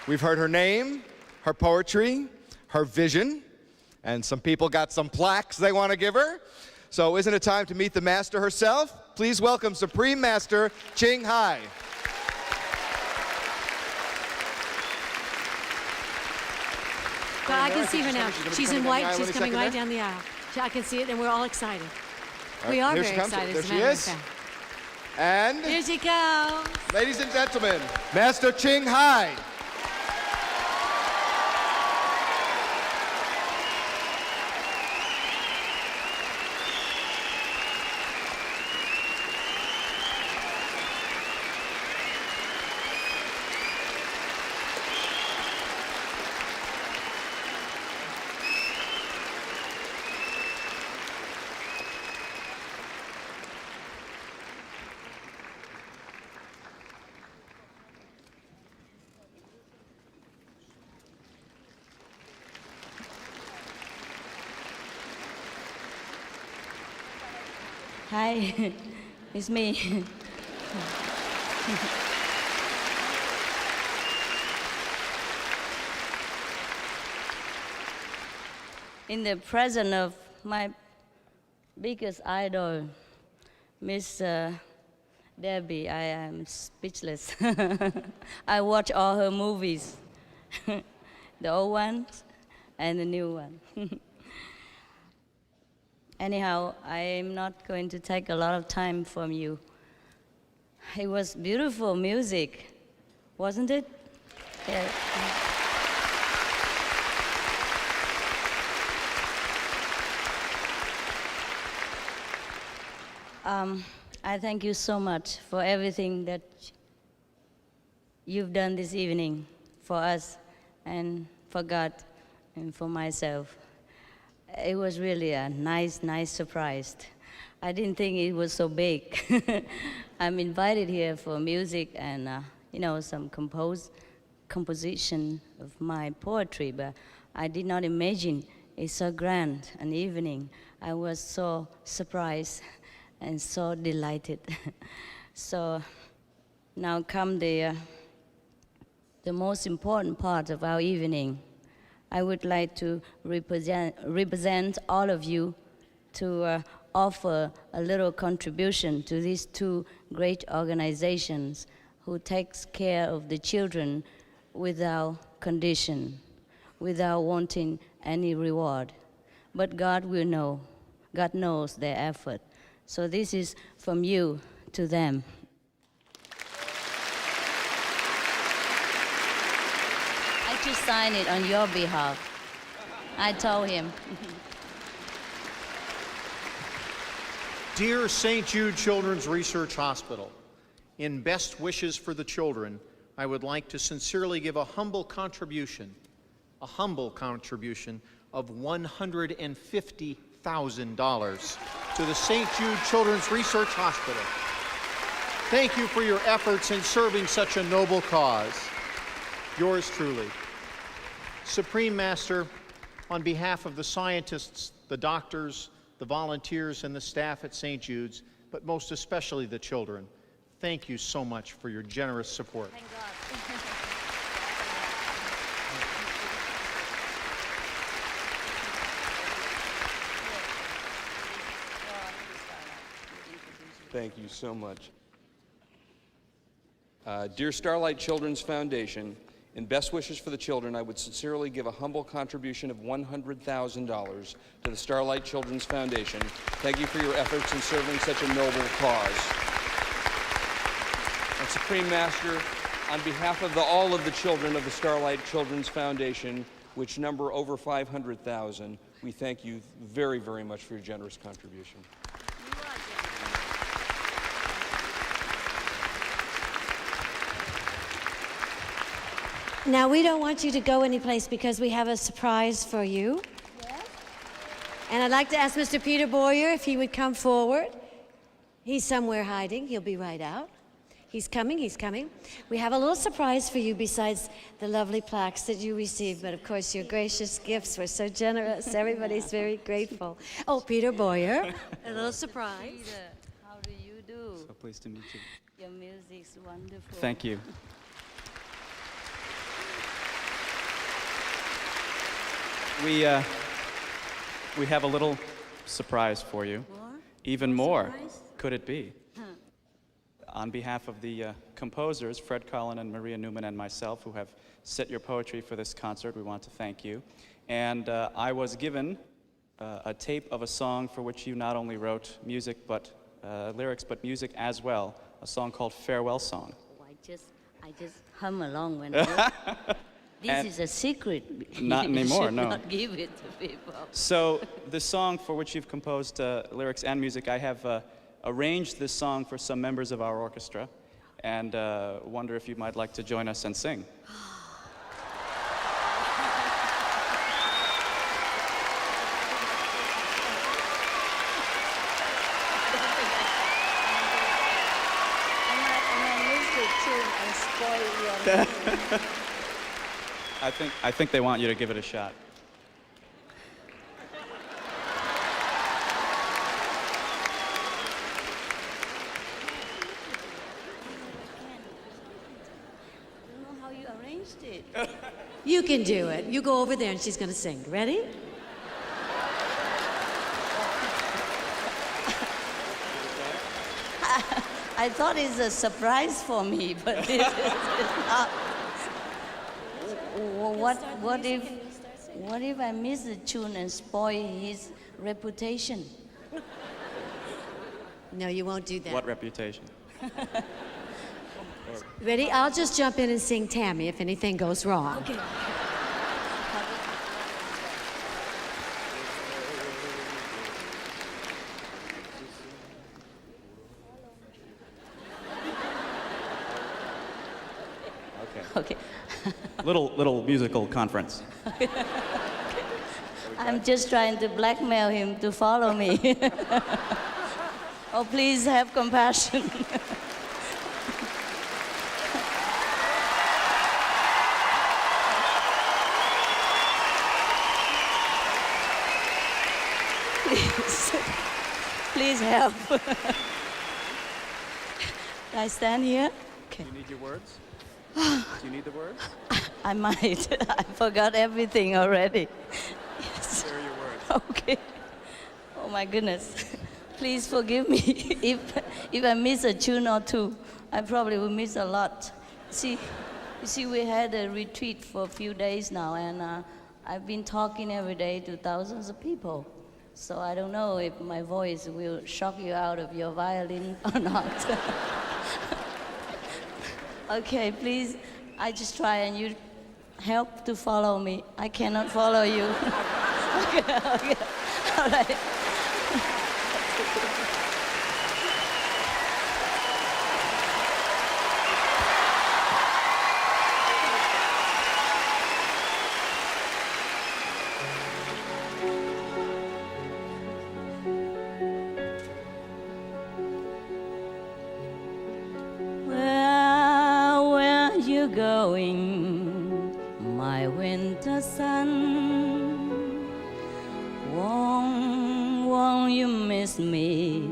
we've heard her name, her poetry, her vision, and some people got some plaques they want to give her. So isn't it time to meet the master herself? Please welcome Supreme Master Ching Hai. I can see her now. She's in white. She's coming right there. down the aisle. I can see it, and we're all excited. All We right, are here very she comes. excited. There as a she matter of is. fact. And Here she comes. ladies and gentlemen, Master Ching Hai. Hi, it's me. In the presence of my biggest idol, Miss Debbie, I am speechless. I watch all her movies, the old ones and the new one. Anyhow, I am not going to take a lot of time from you. It was beautiful music, wasn't it? Yeah. I thank you so much for everything that you've done this evening for us and for God and for myself. It was really a nice surprise. I didn't think it was so big. I'm invited here for music and, some composition of my poetry, but I did not imagine it's so grand an evening. I was so surprised and so delighted. So now come the most important part of our evening. I would like to represent all of you to offer a little contribution to these two great organizations who takes care of the children without condition, without wanting any reward. But God will know. God knows their effort. So this is from you to them. I just sign it on your behalf. I told him. Dear St. Jude Children's Research Hospital, in best wishes for the children, I would like to sincerely give a humble contribution of $150,000 to the St. Jude Children's Research Hospital. Thank you for your efforts in serving such a noble cause. Yours truly. Supreme Master, on behalf of the scientists, the doctors, the volunteers, and the staff at St. Jude's, but most especially the children, thank you so much for your generous support. Thank God. Thank you so much. Dear Starlight Children's Foundation, in best wishes for the children, I would sincerely give a humble contribution of $100,000 to the Starlight Children's Foundation. Thank you for your efforts in serving such a noble cause. And Supreme Master, on behalf of all of the children of the Starlight Children's Foundation, which number over 500,000, we thank you very, very much for your generous contribution. Now, we don't want you to go anyplace because we have a surprise for you. Yes? And I'd like to ask Mr. Peter Boyer if he would come forward. He's somewhere hiding. He'll be right out. He's coming, he's coming. We have a little surprise for you besides the lovely plaques that you received, but of course your gracious gifts were so generous. Everybody's very grateful. Oh, Peter Boyer, a little surprise. Peter, how do you do? So pleased to meet you. Your music's wonderful. Thank you. We have a little surprise for you. More? Even more, Surprise? could it be? On behalf of the composers, Fred Karlin and Maria Newman and myself, who have set your poetry for this concert, we want to thank you. And I was given a tape of a song for which you not only wrote music, but lyrics, but music as well, a song called Farewell Song. Oh, I just hum along when I This is a secret. Not anymore, You should no. not give it to people. So the song for which you've composed lyrics and music, I have arranged this song for some members of our orchestra, and wonder if you might like to join us and sing. I think they want you to give it a shot. You can do it. You go over there and she's going to sing. Ready? I thought it's a surprise for me, but it's not. What if I miss the tune and spoil his reputation? No, you won't do that. What reputation? Ready? I'll just jump in and sing Tammy if anything goes wrong. Okay. Okay. Little musical conference. I'm just trying to blackmail him to follow me. Oh, please have compassion. Please help. Can I stand here? Okay. Do you need your words? Do you need the words? I might. I forgot everything already. Yes. Here are your words. Okay. Oh my goodness. Please forgive me if I miss a tune or two. I probably will miss a lot. You see, we had a retreat for a few days now, and I've been talking every day to thousands of people. So I don't know if my voice will shock you out of your violin or not. Okay, please, I just try and you help to follow me. I cannot follow you. Okay, all right. Going, my winter sun? Won't you miss me,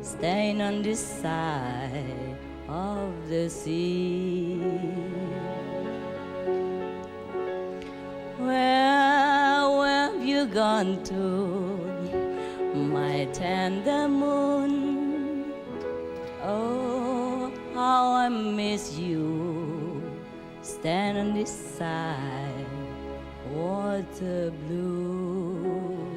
staying on this side of the sea? Where have you gone to, my tender moon? Oh, how I miss you, stand on this side, water blue.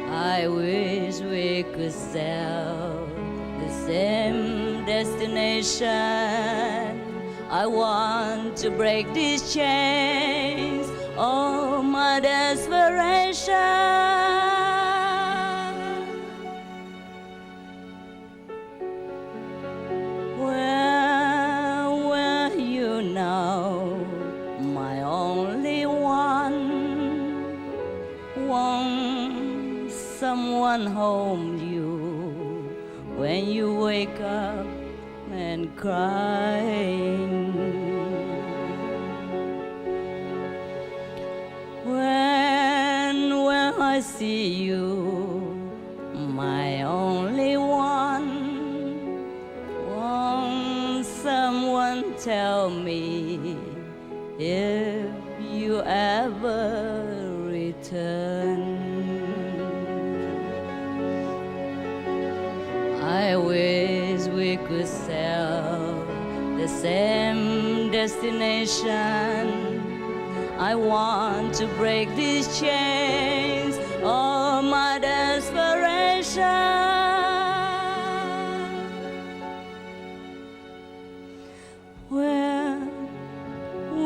I wish we could sail the same destination. I want to break these chains, oh my desperation. Someone hold you, crying. When I see you, my only one, won't someone tell me if you ever return? I wish we could sail the same destination. I want to break these chains of my desperation.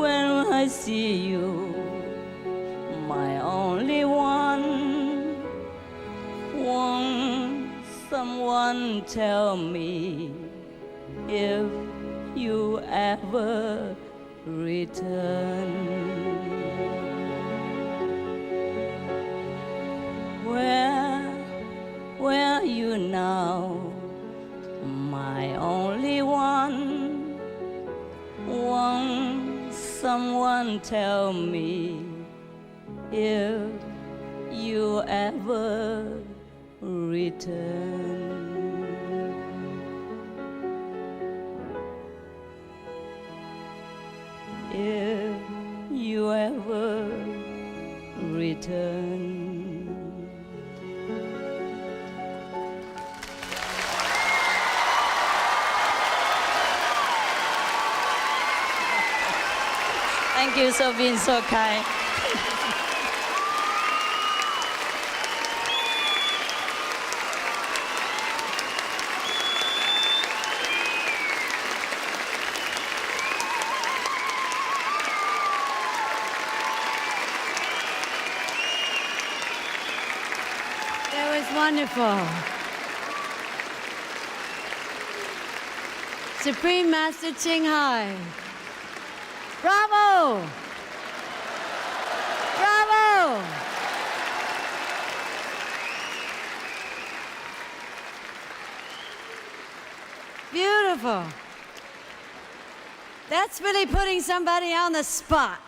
When I see you, my only one, won't someone tell me if you ever return? Where are you now, my only one? Won't someone tell me if you ever return? If you ever return. Thank you for being so kind. That was wonderful. Supreme Master Ching Hai. Bravo! Bravo! Beautiful. That's really putting somebody on the spot.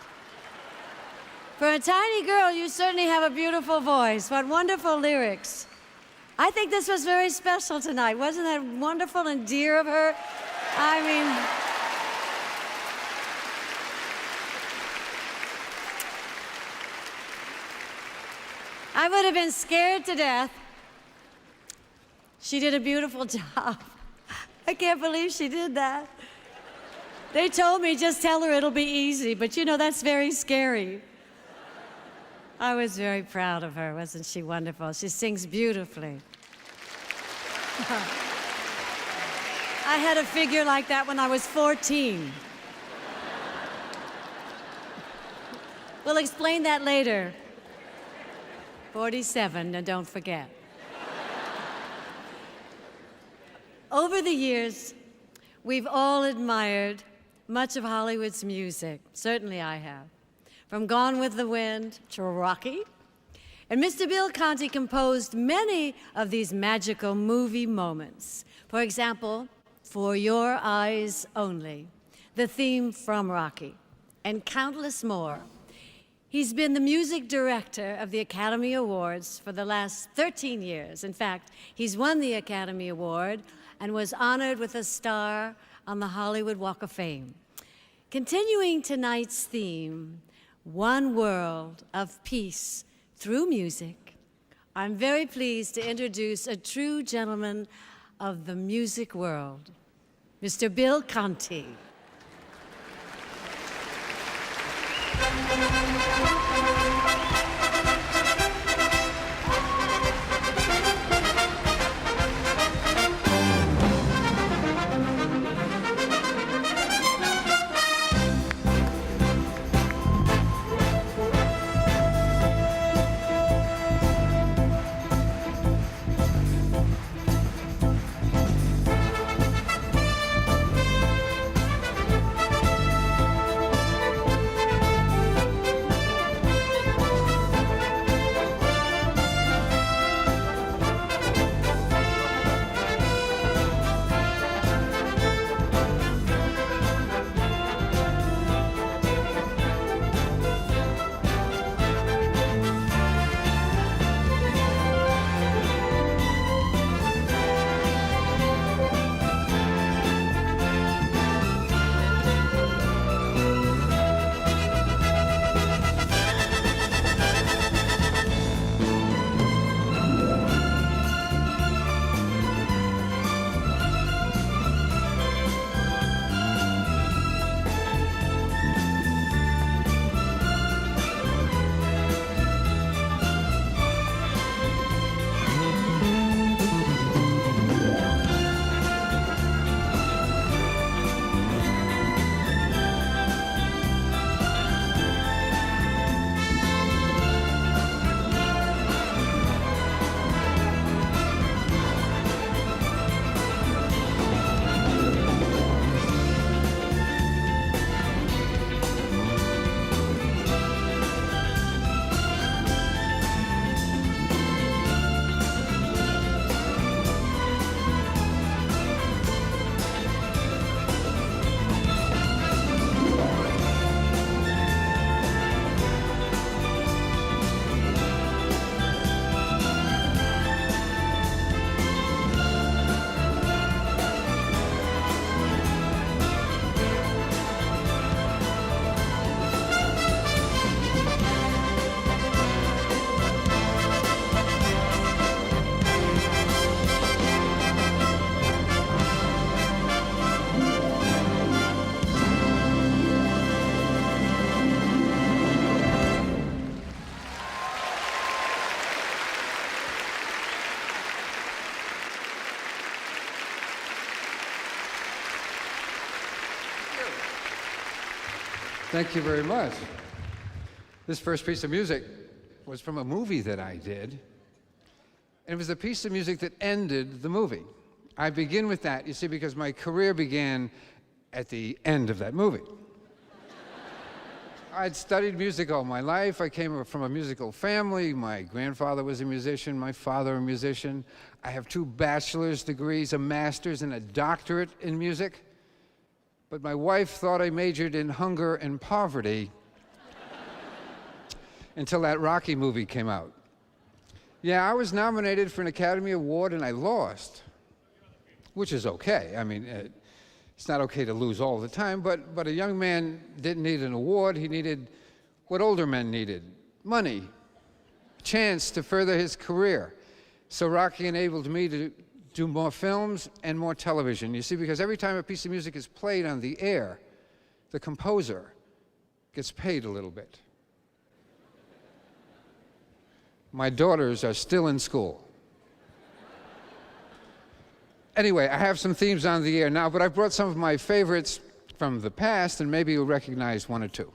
For a tiny girl, you certainly have a beautiful voice. What wonderful lyrics. I think this was very special tonight. Wasn't that wonderful and dear of her? I mean, I would have been scared to death. She did a beautiful job. I can't believe she did that. They told me, just tell her it'll be easy, but you know, that's very scary. I was very proud of her. Wasn't she wonderful? She sings beautifully. I had a figure like that when I was 14. We'll explain that later. 47, and don't forget. Over the years, we've all admired much of Hollywood's music. Certainly I have. From Gone with the Wind to Rocky. And Mr. Bill Conti composed many of these magical movie moments. For example, For Your Eyes Only, the theme from Rocky, and countless more. He's been the music director of the Academy Awards for the last 13 years. In fact, he's won the Academy Award and was honored with a star on the Hollywood Walk of Fame. Continuing tonight's theme, One World of Peace through music, I'm very pleased to introduce a true gentleman of the music world, Mr. Bill Conti. Thank you very much. This first piece of music was from a movie that I did. And it was a piece of music that ended the movie. I begin with that, you see, because my career began at the end of that movie. I'd studied music all my life. I came from a musical family. My grandfather was a musician, my father a musician. I have 2 bachelor's degrees, a master's, and a doctorate in music. But my wife thought I majored in hunger and poverty until that Rocky movie came out. Yeah, I was nominated for an Academy Award and I lost, which is okay. I mean, it's not okay to lose all the time, but a young man didn't need an award. He needed what older men needed: money, a chance to further his career. So Rocky enabled me to do more films and more television. You see, because every time a piece of music is played on the air, the composer gets paid a little bit. My daughters are still in school. Anyway, I have some themes on the air now, but I've brought some of my favorites from the past, and maybe you'll recognize 1 or 2.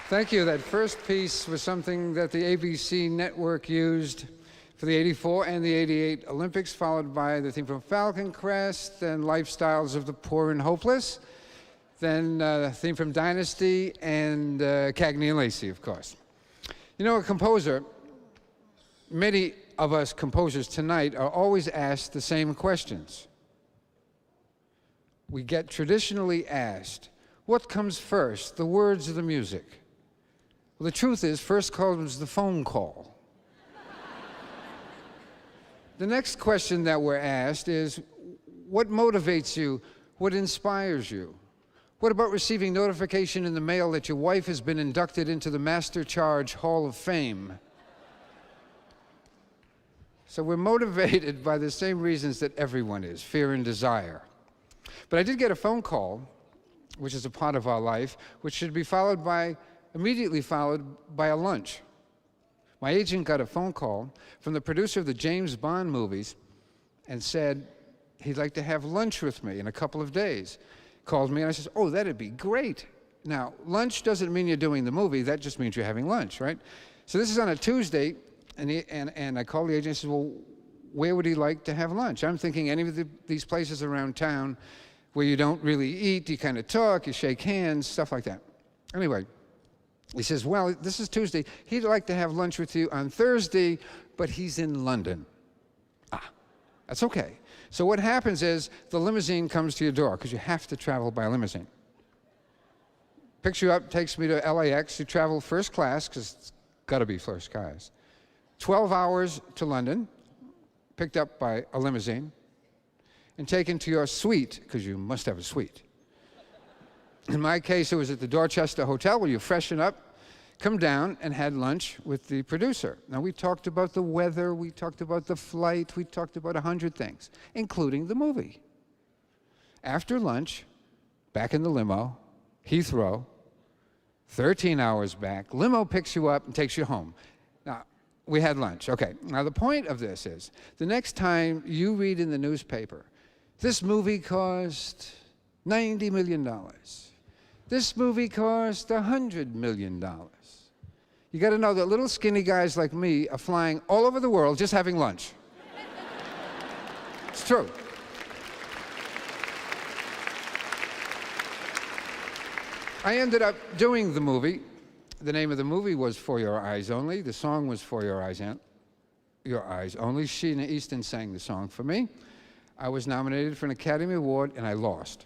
Thank you. That first piece was something that the ABC network used for the 84 and the 88 Olympics, followed by the theme from Falcon Crest, then Lifestyles of the Poor and Hopeless, then the theme from Dynasty, and Cagney and Lacey, of course. You know, a composer, many of us composers tonight are always asked the same questions. We get traditionally asked, what comes first, the words or the music? Well, the truth is, first comes the phone call. The next question that we're asked is, what motivates you? What inspires you? What about receiving notification in the mail that your wife has been inducted into the Master Charge Hall of Fame? So we're motivated by the same reasons that everyone is, fear and desire. But I did get a phone call, which is a part of our life, which should be immediately followed by a lunch. My agent got a phone call from the producer of the James Bond movies and said he'd like to have lunch with me in a couple of days. Called me and I said, oh, that'd be great. Now, lunch doesn't mean you're doing the movie, that just means you're having lunch, right? So this is on a Tuesday, and I called the agent and said, well, where would he like to have lunch? I'm thinking any of these places around town where you don't really eat, you kind of talk, you shake hands, stuff like that. Anyway, he says, well, this is Tuesday. He'd like to have lunch with you on Thursday, but he's in London. That's okay. So what happens is the limousine comes to your door, because you have to travel by limousine. Picks you up, takes me to LAX. You travel first class, because it's got to be first class. 12 hours to London, picked up by a limousine, and taken to your suite, because you must have a suite. In my case, it was at the Dorchester Hotel, where you freshen up, come down, and had lunch with the producer. Now, we talked about the weather, we talked about the flight, we talked about 100 things, including the movie. After lunch, back in the limo, Heathrow, 13 hours back, limo picks you up and takes you home. Now, we had lunch. Okay, now the point of this is, the next time you read in the newspaper, this movie cost $90 million. This movie cost $100 million. You got to know that little skinny guys like me are flying all over the world just having lunch. It's true. I ended up doing the movie. The name of the movie was For Your Eyes Only. The song was For Your Eyes Only. Sheena Easton sang the song for me. I was nominated for an Academy Award, and I lost.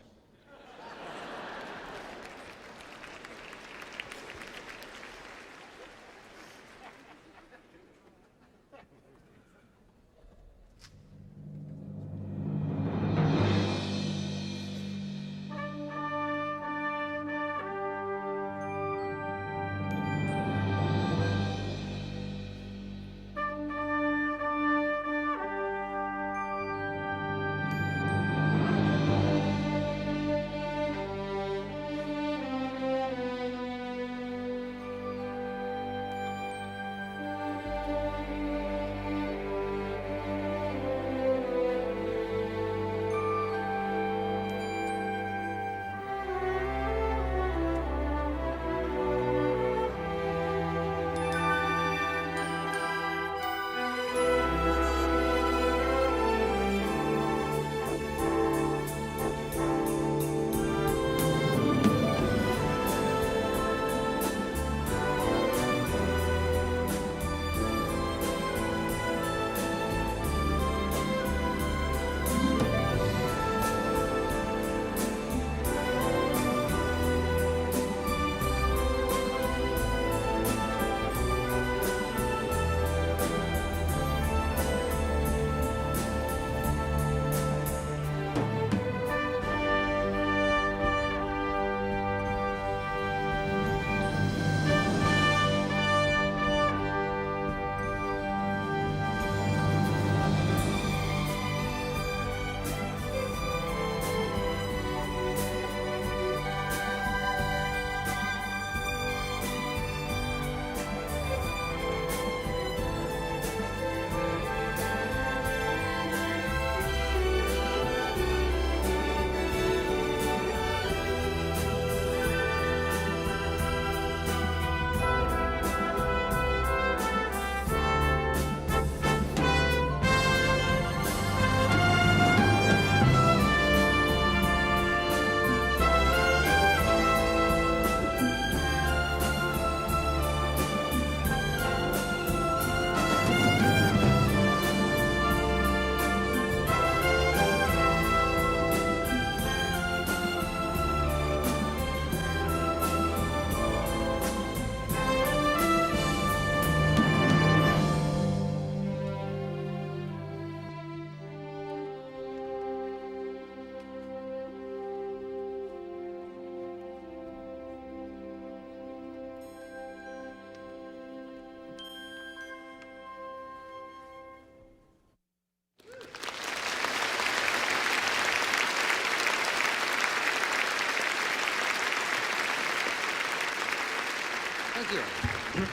Thank you.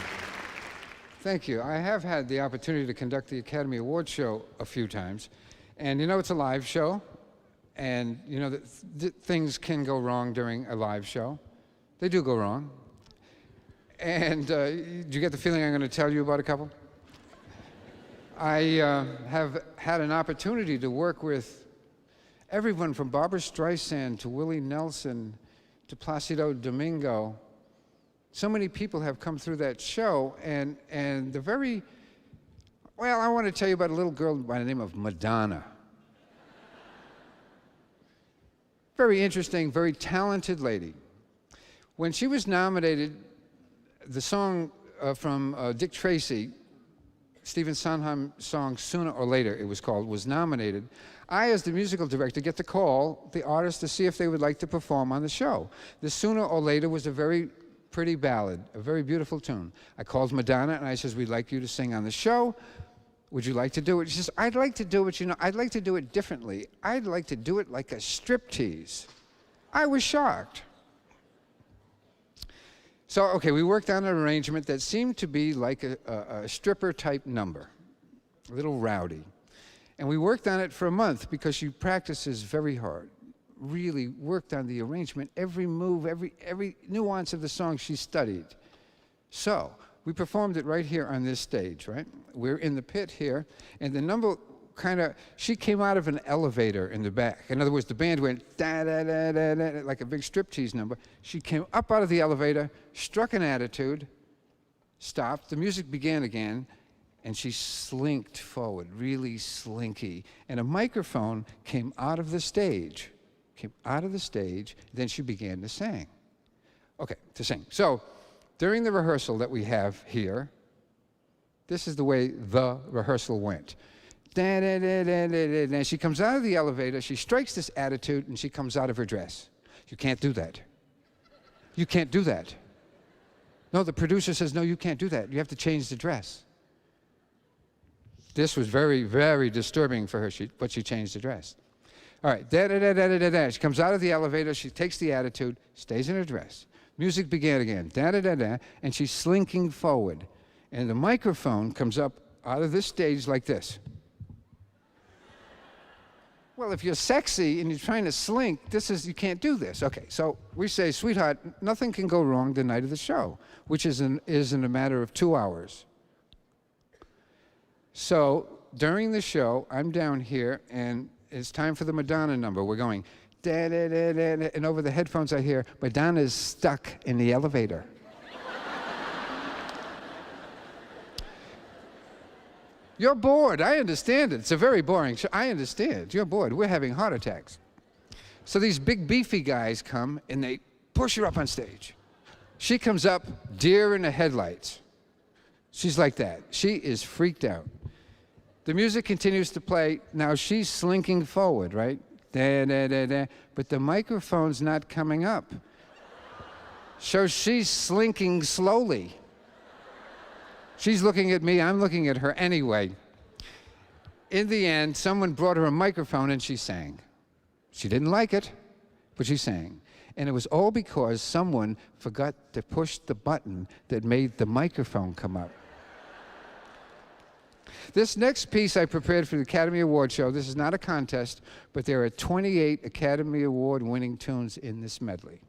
Thank you. I have had the opportunity to conduct the Academy Awards show a few times. And you know, it's a live show. And you know, things can go wrong during a live show. They do go wrong. And do you get the feeling I'm going to tell you about a couple? I have had an opportunity to work with everyone from Barbra Streisand to Willie Nelson to Placido Domingo. So many people have come through that show, and the very, well, I want to tell you about a little girl by the name of Madonna. Very interesting, very talented lady. When she was nominated, the song from Dick Tracy, Stephen Sondheim's song Sooner or Later, it was called, was nominated. I, as the musical director, get to call the artist to see if they would like to perform on the show. The Sooner or Later was a very pretty ballad, a very beautiful tune. I called Madonna and I says, we'd like you to sing on the show. Would you like to do it? She says, I'd like to do it, you know, I'd like to do it differently. I'd like to do it like a striptease. I was shocked. So, okay, we worked on an arrangement that seemed to be like a stripper-type number, a little rowdy. And we worked on it for a month because she practices very hard. Really worked on the arrangement, every move, every nuance of the song she studied. So, we performed it right here on this stage, right? We're in the pit here, and the number she came out of an elevator in the back. In other words, the band went da-da-da-da-da, like a big striptease number. She came up out of the elevator, struck an attitude, stopped, the music began again, and she slinked forward, really slinky. And a microphone came out of the stage, then she began to sing. Okay, to sing. So, during the rehearsal that we have here, this is the way the rehearsal went. And she comes out of the elevator, she strikes this attitude, and she comes out of her dress. You can't do that. You can't do that. No, the producer says, no, you can't do that. You have to change the dress. This was very, very disturbing for her, but she changed the dress. All right, she comes out of the elevator, she takes the attitude, stays in her dress. Music began again, and she's slinking forward. And the microphone comes up out of this stage like this. Well, if you're sexy and you're trying to slink, you can't do this. Okay, so we say, sweetheart, nothing can go wrong the night of the show, which is in a matter of 2 hours. So during the show, I'm down here, and it's time for the Madonna number. We're going, da-da-da-da-da, and over the headphones I hear, Madonna's stuck in the elevator. You're bored. I understand it. It's a very boring show. I understand. You're bored. We're having heart attacks. So these big beefy guys come and they push her up on stage. She comes up, deer in the headlights. She's like that. She is freaked out. The music continues to play. Now she's slinking forward, right? Da-da-da-da. But the microphone's not coming up. So she's slinking slowly. She's looking at me, I'm looking at her anyway. In the end, someone brought her a microphone and she sang. She didn't like it, but she sang. And it was all because someone forgot to push the button that made the microphone come up. This next piece I prepared for the Academy Award show. This is not a contest, but there are 28 Academy Award winning tunes in this medley.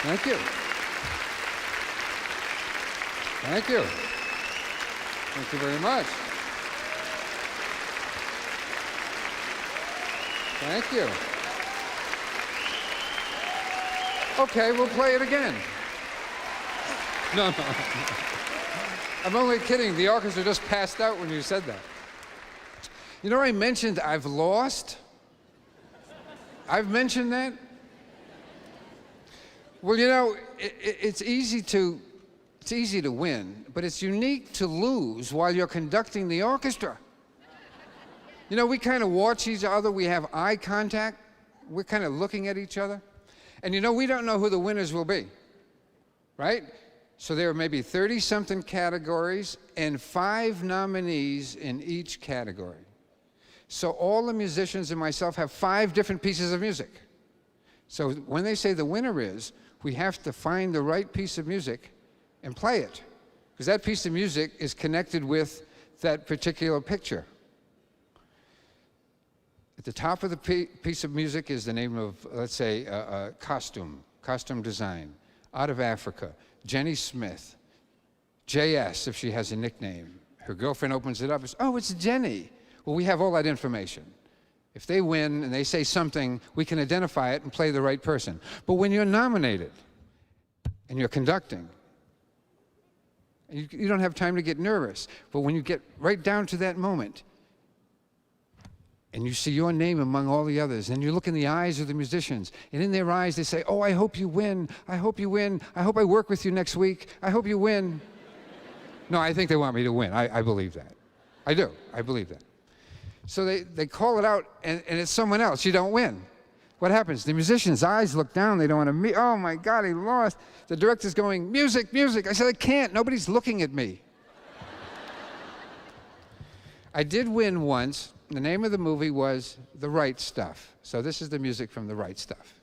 Thank you. Thank you. Thank you very much. Thank you. Okay, we'll play it again. No. I'm only kidding. The orchestra just passed out when you said that. You know, I mentioned I've lost. I've mentioned that. Well, you know, it's easy to win, but it's unique to lose while you're conducting the orchestra. You know, we kind of watch each other. We have eye contact. We're kind of looking at each other. And you know, we don't know who the winners will be, right? So there are maybe 30-something categories and 5 nominees in each category. So all the musicians and myself have 5 different pieces of music. So when they say the winner is, we have to find the right piece of music and play it, because that piece of music is connected with that particular picture. At the top of the piece of music is the name of, let's say, costume design, out of Africa, Jenny Smith, JS, if she has a nickname. Her girlfriend opens it up and says, oh, it's Jenny. Well, we have all that information. If they win and they say something, we can identify it and play the right person. But when you're nominated and you're conducting, you don't have time to get nervous. But when you get right down to that moment, and you see your name among all the others, and you look in the eyes of the musicians, and in their eyes they say, oh, I hope you win, I hope you win, I hope I work with you next week, I hope you win. No, I think they want me to win. I believe that. I do. I believe that. So they call it out, and it's someone else. You don't win. What happens? The musician's eyes look down. They don't want to meet. Oh, my God, he lost. The director's going, music, music. I said, I can't. Nobody's looking at me. I did win once. The name of the movie was The Right Stuff. So this is the music from The Right Stuff.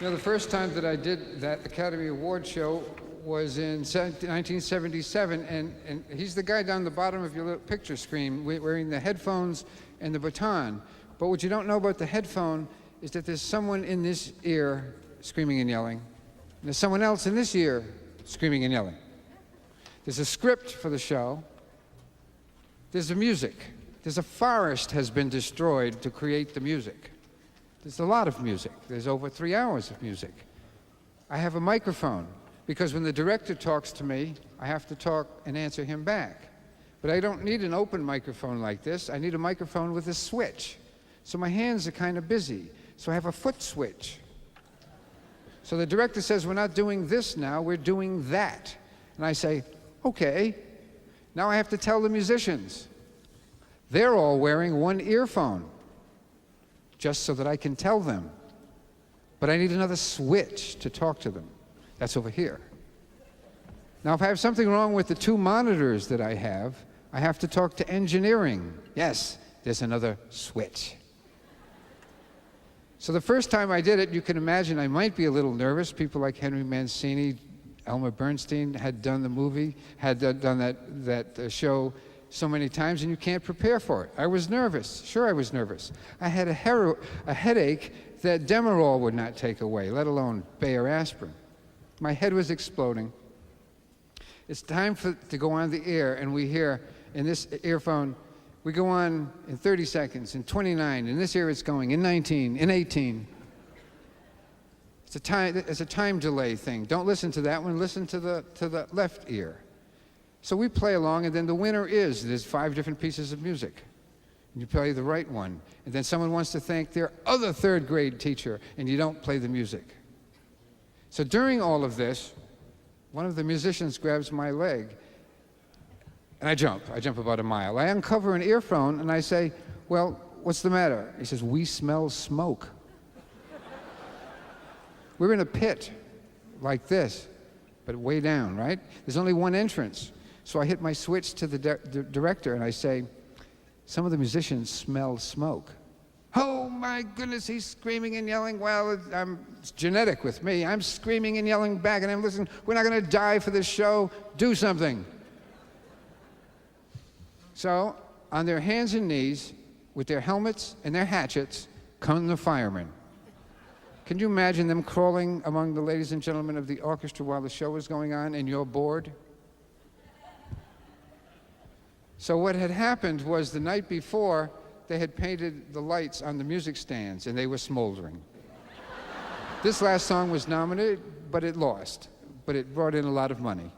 You know, the first time that I did that Academy Award show was in 1977, and he's the guy down the bottom of your little picture screen wearing the headphones and the baton. But what you don't know about the headphone is that there's someone in this ear screaming and yelling, and there's someone else in this ear screaming and yelling. There's a script for the show. There's the music. There's a forest has been destroyed to create the music. There's a lot of music. There's over 3 hours of music. I have a microphone, because when the director talks to me, I have to talk and answer him back. But I don't need an open microphone like this. I need a microphone with a switch. So my hands are kind of busy. So I have a foot switch. So the director says, we're not doing this now, we're doing that. And I say, okay. Now I have to tell the musicians. They're all wearing one earphone, just so that I can tell them. But I need another switch to talk to them. That's over here. Now, if I have something wrong with the 2 monitors that I have to talk to engineering. Yes, there's another switch. So the first time I did it, you can imagine I might be a little nervous. People like Henry Mancini, Elmer Bernstein had done the movie, had done that show so many times, and you can't prepare for it. I was nervous. Sure, I was nervous. I had a headache that Demerol would not take away, let alone Bayer aspirin. My head was exploding. It's time to go on the air, and we hear in this earphone, we go on in 30 seconds, in 29, in this ear it's going, in 19, in 18. It's a time delay thing. Don't listen to that one, listen to the left ear. So we play along, and then the winner there's 5 different pieces of music. And you play the right one. And then someone wants to thank their other 3rd grade teacher, and you don't play the music. So during all of this, one of the musicians grabs my leg, and I jump about a mile. I uncover an earphone, and I say, well, what's the matter? He says, we smell smoke. We're in a pit like this, but way down, right? There's only one entrance. So I hit my switch to the director, and I say, some of the musicians smell smoke. Oh my goodness, he's screaming and yelling. Well, it's genetic with me. I'm screaming and yelling back, and I'm listening. We're not going to die for this show. Do something. So, on their hands and knees, with their helmets and their hatchets, come the firemen. Can you imagine them crawling among the ladies and gentlemen of the orchestra while the show was going on, and you're bored? So what had happened was the night before, they had painted the lights on the music stands, and they were smoldering. This last song was nominated, but it lost. But it brought in a lot of money.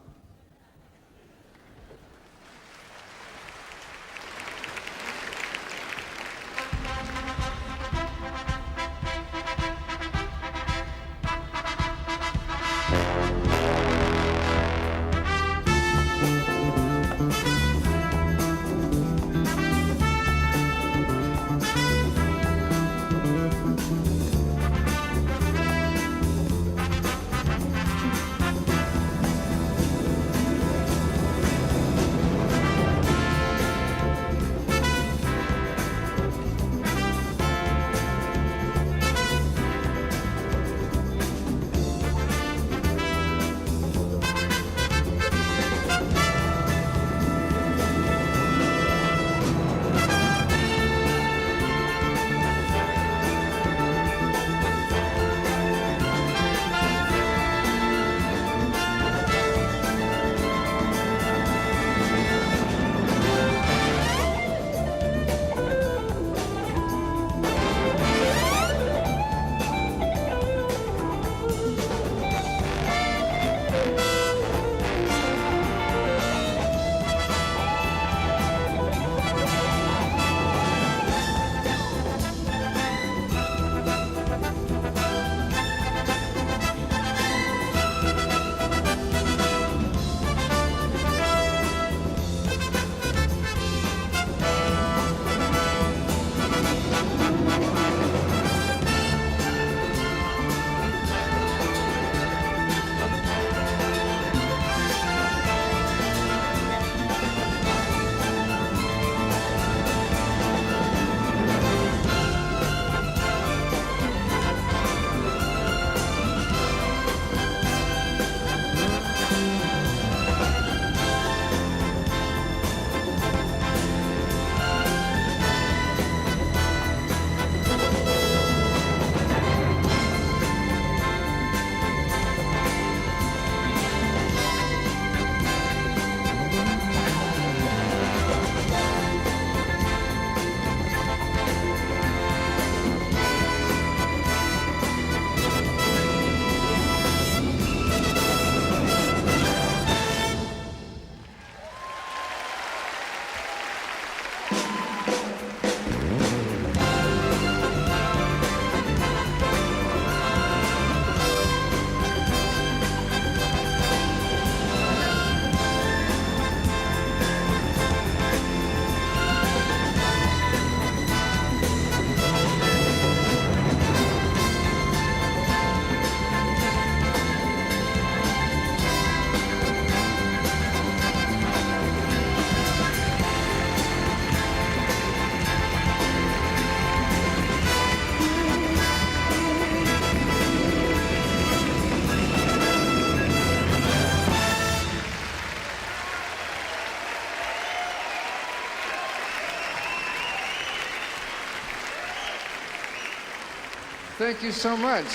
Thank you so much.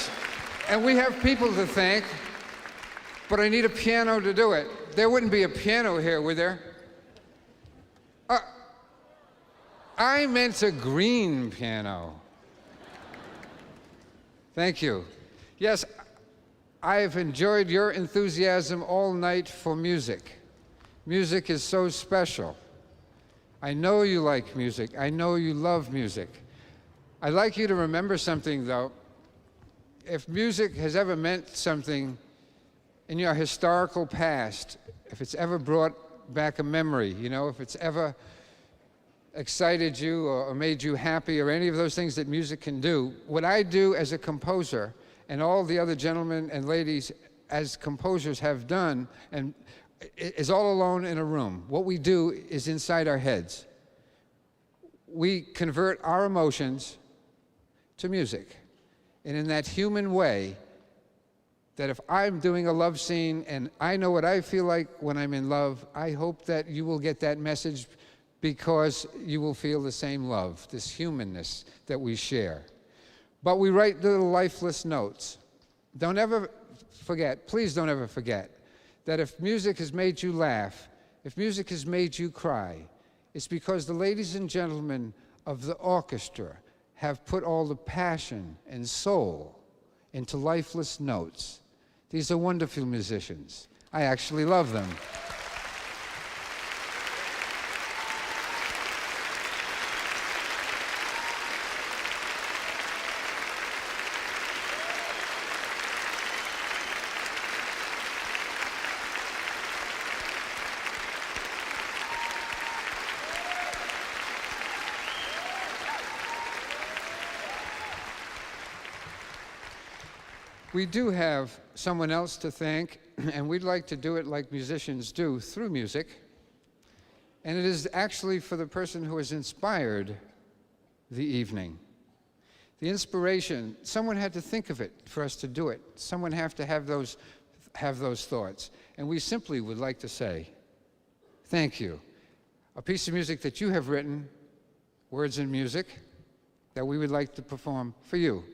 And we have people to thank, but I need a piano to do it. There wouldn't be a piano here, would there? I meant a green piano. Thank you. Yes, I've enjoyed your enthusiasm all night for music. Music is so special. I know you like music. I know you love music. I'd like you to remember something, though. If music has ever meant something in your historical past, if it's ever brought back a memory, you know, if it's ever excited you or made you happy or any of those things that music can do, what I do as a composer and all the other gentlemen and ladies as composers have done and is all alone in a room. What we do is inside our heads. We convert our emotions to music. And in that human way, that if I'm doing a love scene and I know what I feel like when I'm in love, I hope that you will get that message because you will feel the same love, this humanness that we share. But we write little lifeless notes. Don't ever forget, please don't ever forget, that if music has made you laugh, if music has made you cry, it's because the ladies and gentlemen of the orchestra have put all the passion and soul into lifeless notes. These are wonderful musicians. I actually love them. We do have someone else to thank, and we'd like to do it like musicians do, through music. And it is actually for the person who has inspired the evening. The inspiration, someone had to think of it for us to do it. Someone have to have those thoughts. And we simply would like to say, thank you. A piece of music that you have written, words and music, that we would like to perform for you.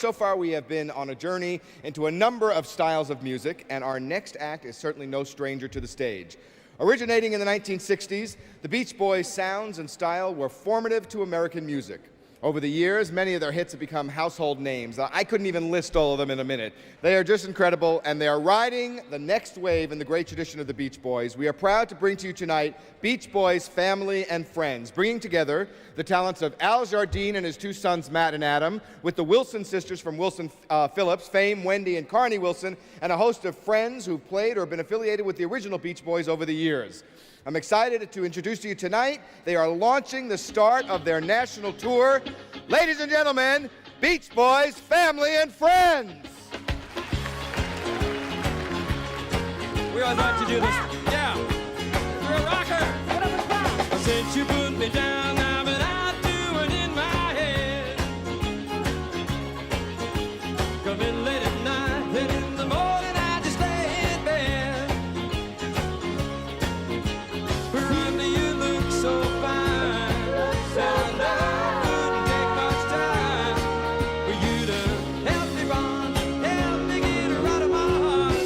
so far we have been on a journey into a number of styles of music, and our next act is certainly no stranger to the stage. Originating in the 1960s, the Beach Boys' sounds and style were formative to American music. Over the years, many of their hits have become household names. I couldn't even list all of them in a minute. They are just incredible, and they are riding the next wave in the great tradition of the Beach Boys. We are proud to bring to you tonight Beach Boys Family and Friends, bringing together the talents of Al Jardine and his two sons, Matt and Adam, with the Wilson sisters from Wilson Phillips, fame Wendy and Carney Wilson, and a host of friends who've played or been affiliated with the original Beach Boys over the years. I'm excited to introduce to you tonight, they are launching the start of their national tour. Ladies and gentlemen, Beach Boys, Family and Friends. We always like to do this. Yeah. You're a rocker. Since you put me down, I've been out doing in my head. Come in late at night, and in the morning I just lay in bed. Rhonda, you look so fine. And I wouldn't take much time for you to help me, Rhonda, help me get her out of my heart.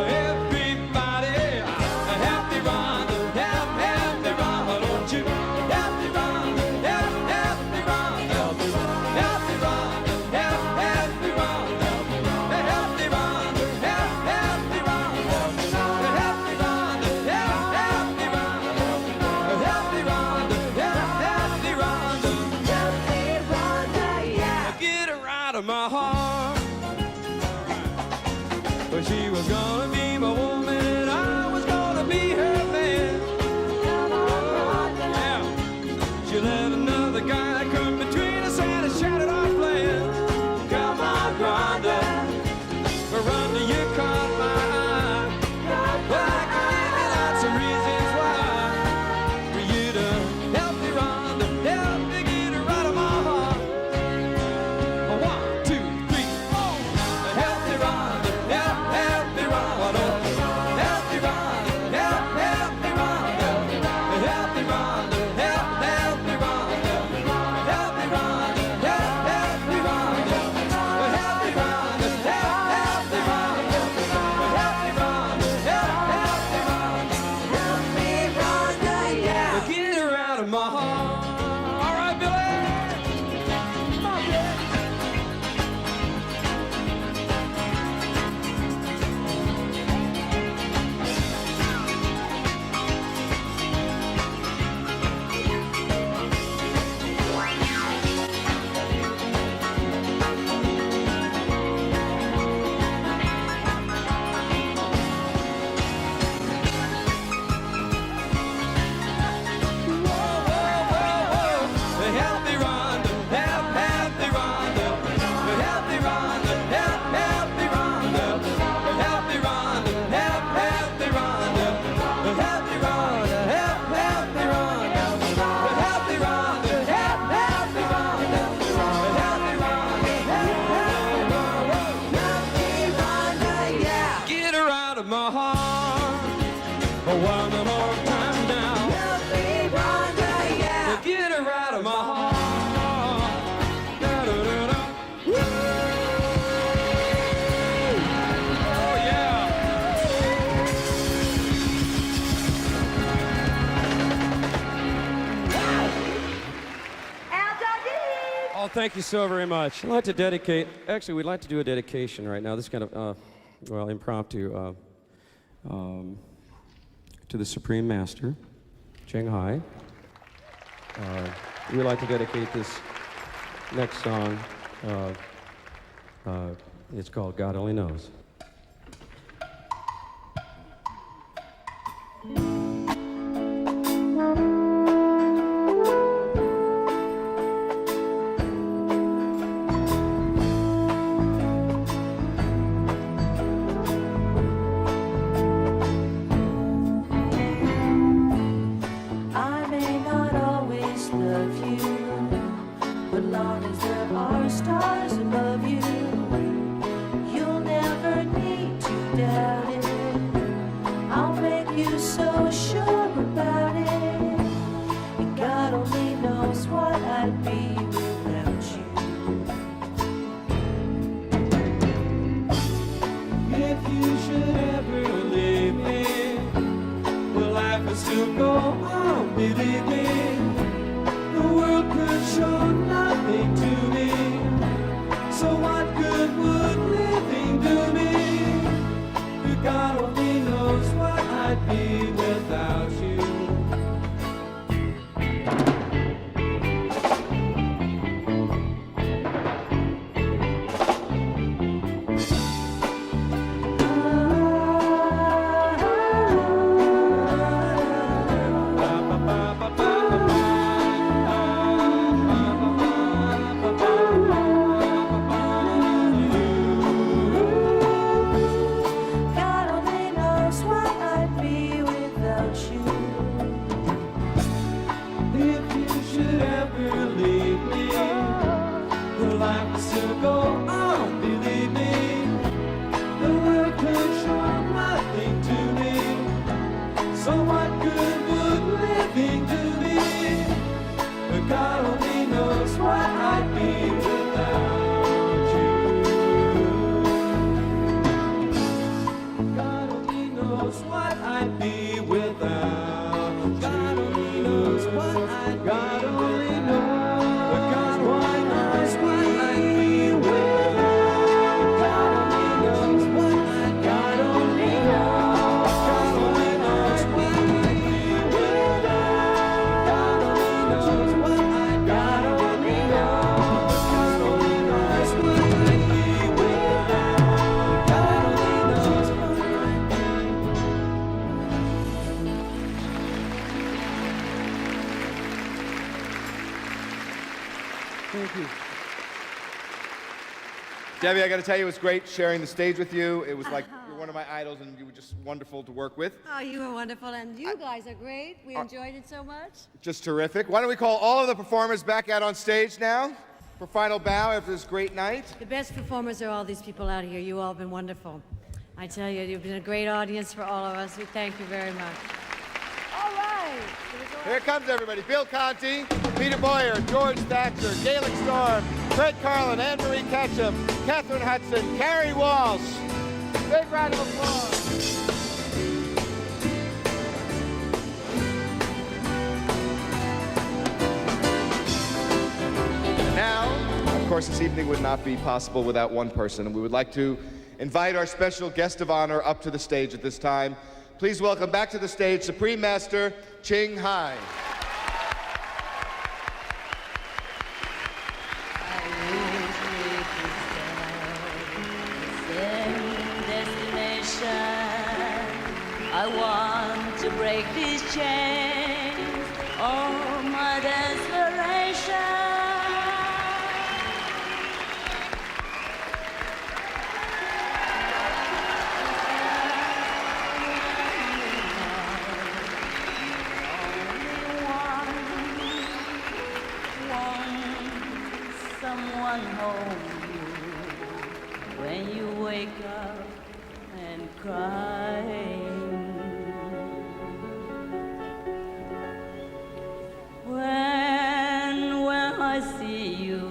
Everybody, help me, Rhonda, help me, Rhonda, don't you? Help me, Rhonda, help me, Rhonda, help me, Rhonda, help me, Rhonda, help me, Rhonda, help me, Rhonda, help me, Rhonda, help me, Rhonda, help me, Rhonda, yeah. Get her out of my heart. But she was gonna be my woman and I was gonna be her man. Yeah. She'll let another guy come between us and it shattered our plans. Come on, Rhonda. Rhonda, you caught my eye. Well, I can give you lots of reasons why. For you to help me, Rhonda, help me get her out of my heart. 1, 2, 3, 4. Help me, Rhonda, help me, Rhonda. Help me, Rhonda, help me, Rhonda. Help me, Rhonda, help me, Rhonda. Help me, Rhonda, help me, Rhonda. Help me, Rhonda, help me, Rhonda. Help me, Rhonda, help me, Rhonda, yeah. Get her out of my heart. All right, Billy. Come on, Billy. Help me, Rhonda, help me, Rhonda. Help me, Rhonda, help me, Rhonda. Help me, Rhonda, help me, Rhonda. Help me, Rhonda, help me, Rhonda. Help me, Rhonda, help me, Rhonda. Help me, Rhonda, yeah. Get her out of my heart. One more time now. Help me, Rhonda, yeah. Get her out of my heart. Da-da-da-da. Woo! Oh, yeah. Oh, thank you so very much. I'd like to dedicate, actually, we'd like to do a dedication right now. This is kind of, well, impromptu, to the Supreme Master, Ching Hai. We'd like to dedicate this next song. It's called God Only Knows. I may not always love you, but long as there are stars above you, you'll never on, believe me. The world could show nothing to me. So what good would living do me? God only knows what I'd be without you. God only knows what I'd be without you. If you should ever leave me, the life will still go on, believe me. The world could show nothing to me. So what good would living do me? But God only knows what I'd be without you. God only knows what I'd be without you. God only knows what I'd be. God only knows. But God only knows what I'd be without. God only knows what I'd. God only knows. God only knows what I'd be without. God only knows what I'd. God only knows. God only knows what I'd be without. God only knows what I'd be. Thank you. Debbie, I got to tell you, it was great sharing the stage with you. It was like you're one of my idols, and you were just wonderful to work with. Oh, you were wonderful, and you guys are great. We enjoyed it so much. Just terrific. Why don't we call all of the performers back out on stage now for final bow after this great night? The best performers are all these people out here. You all have been wonderful. I tell you, you've been a great audience for all of us. We thank you very much. All right. Here comes everybody. Bill Conti, Peter Boyer, George Thatcher, Gaelic Storm, Fred Carlin, Anne-Marie Ketchum, Catherine Hudson, Carrie Walsh. Big round of applause. Now, of course, this evening would not be possible without one person, and we would like to invite our special guest of honor up to the stage at this time. Please welcome back to the stage Supreme Master Ching Hai. I want to break these chains, oh my desperation. Someone hold you when you wake up and crying. When I see you,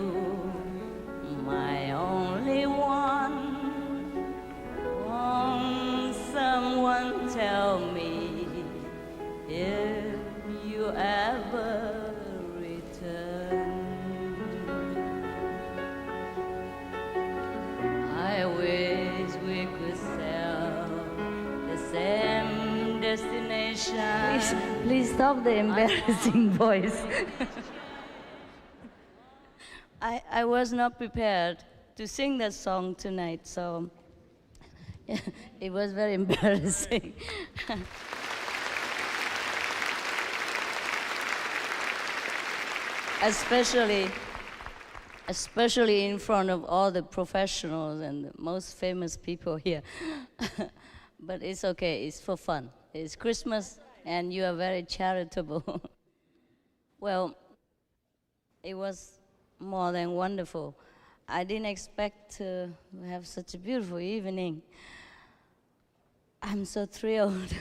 my only one, won't someone tell me if you ever return? I wish we could sail the same destination. Please stop the embarrassing voice. I was not prepared to sing that song tonight, so it was very embarrassing. Especially in front of all the professionals and the most famous people here. But it's okay, it's for fun. It's Christmas, and you are very charitable. Well, it was more than wonderful. I didn't expect to have such a beautiful evening. I'm so thrilled.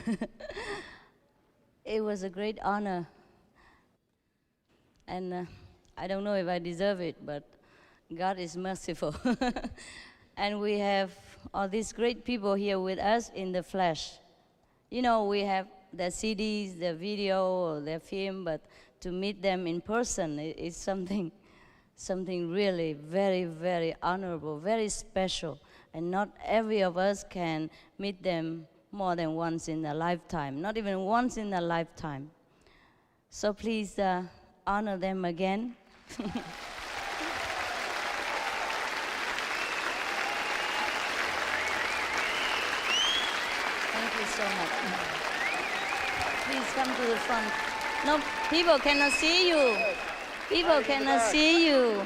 It was a great honor. And I don't know if I deserve it, but God is merciful. And we have all these great people here with us in the flesh. You know, we have their CDs, their video, or their film, but to meet them in person is something really very, very honorable, very special. And not every of us can meet them more than once in a lifetime, not even once in a lifetime. So please honor them again. Thank you so much. Please come to the front. No, people cannot see you. People cannot see you.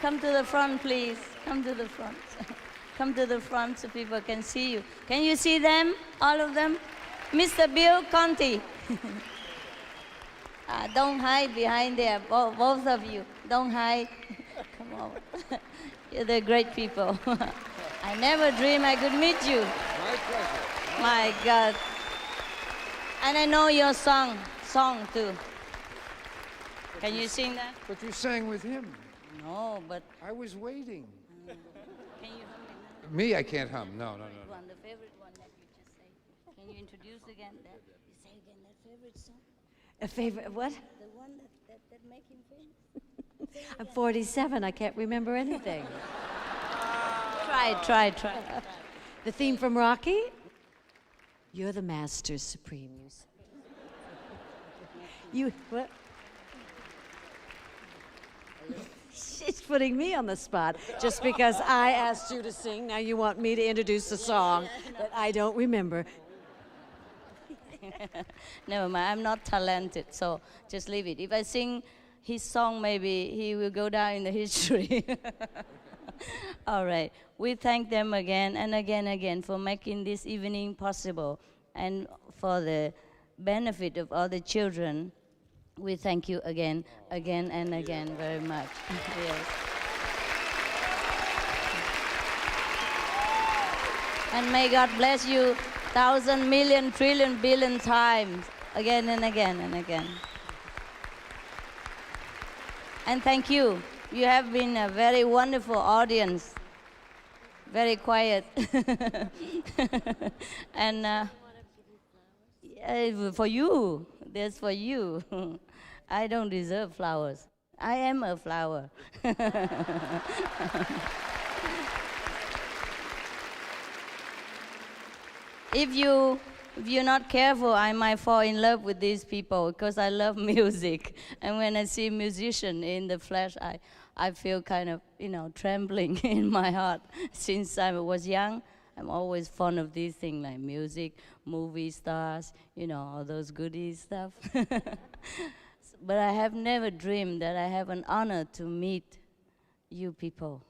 Come to the front, please. Come to the front. Come to the front so people can see you. Can you see them, all of them? Mr. Bill Conti. Don't hide behind there, both of you. Don't hide. Come over. You're the great people. I never dreamed I could meet you. My pleasure. My God. And I know your song too. Can you sing that? But you sang with him. No, but... I was waiting. Can you hum it now? Me, I can't hum. No. One, the favorite one that you just say. Can you introduce again that? You say again that favorite song? A favorite, what? The one that make him famous? I'm 47, I can't remember anything. Try. The theme from Rocky? You're the master supreme. You, what? She's putting me on the spot just because I asked you to sing. Now you want me to introduce a song that I don't remember. Never mind, I'm not talented, so just leave it. If I sing his song, maybe he will go down in the history. All right, we thank them again and again for making this evening possible, and for the benefit of all the children. We thank you again and again very much. Yes. And may God bless you 1,000, million, trillion, billion times, again and again and again. And thank you. You have been a very wonderful audience, very quiet. And for you, that's for you. I don't deserve flowers. I am a flower. If you're not careful, I might fall in love with these people because I love music. And when I see a musician in the flesh, I feel kind of, trembling in my heart. Since I was young, I'm always fond of these things like music, movie stars, all those goodies stuff. But I have never dreamed that I have an honor to meet you people.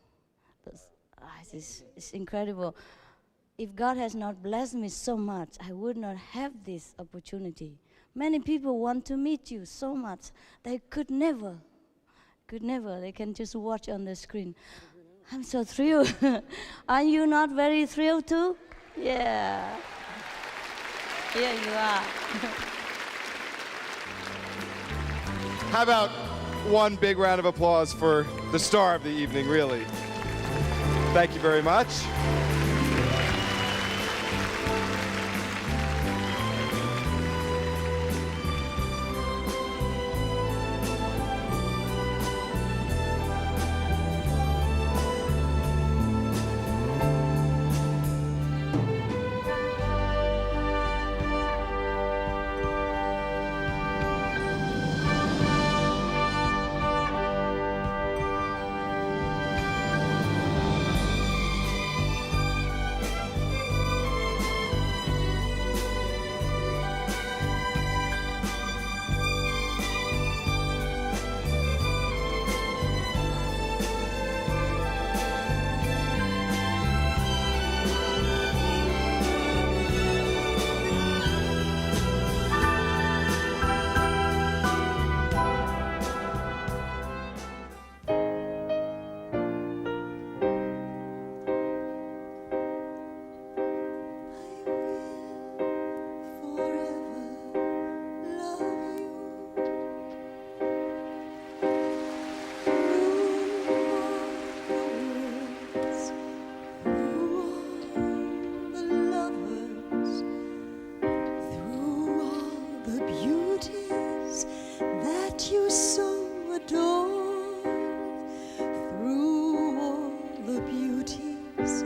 It's incredible. If God has not blessed me so much, I would not have this opportunity. Many people want to meet you so much. They could never. They can just watch on the screen. I'm so thrilled. Are you not very thrilled too? Yeah. Here you are. How about one big round of applause for the star of the evening, really? Thank you very much. beauties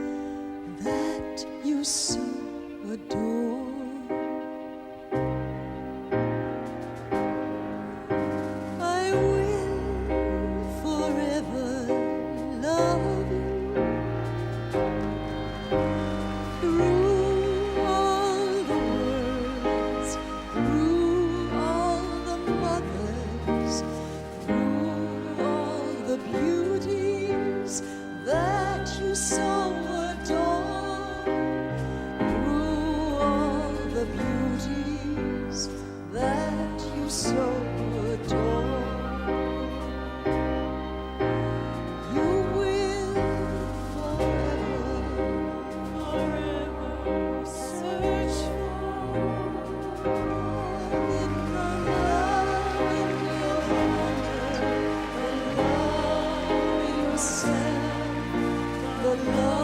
that you so adore. I will forever love you through all the worlds, through all the mothers, through all the beauties that you so adore, through all the beauties that you so adore. You will forever search for in the love in your wonder, the love in yourself, the love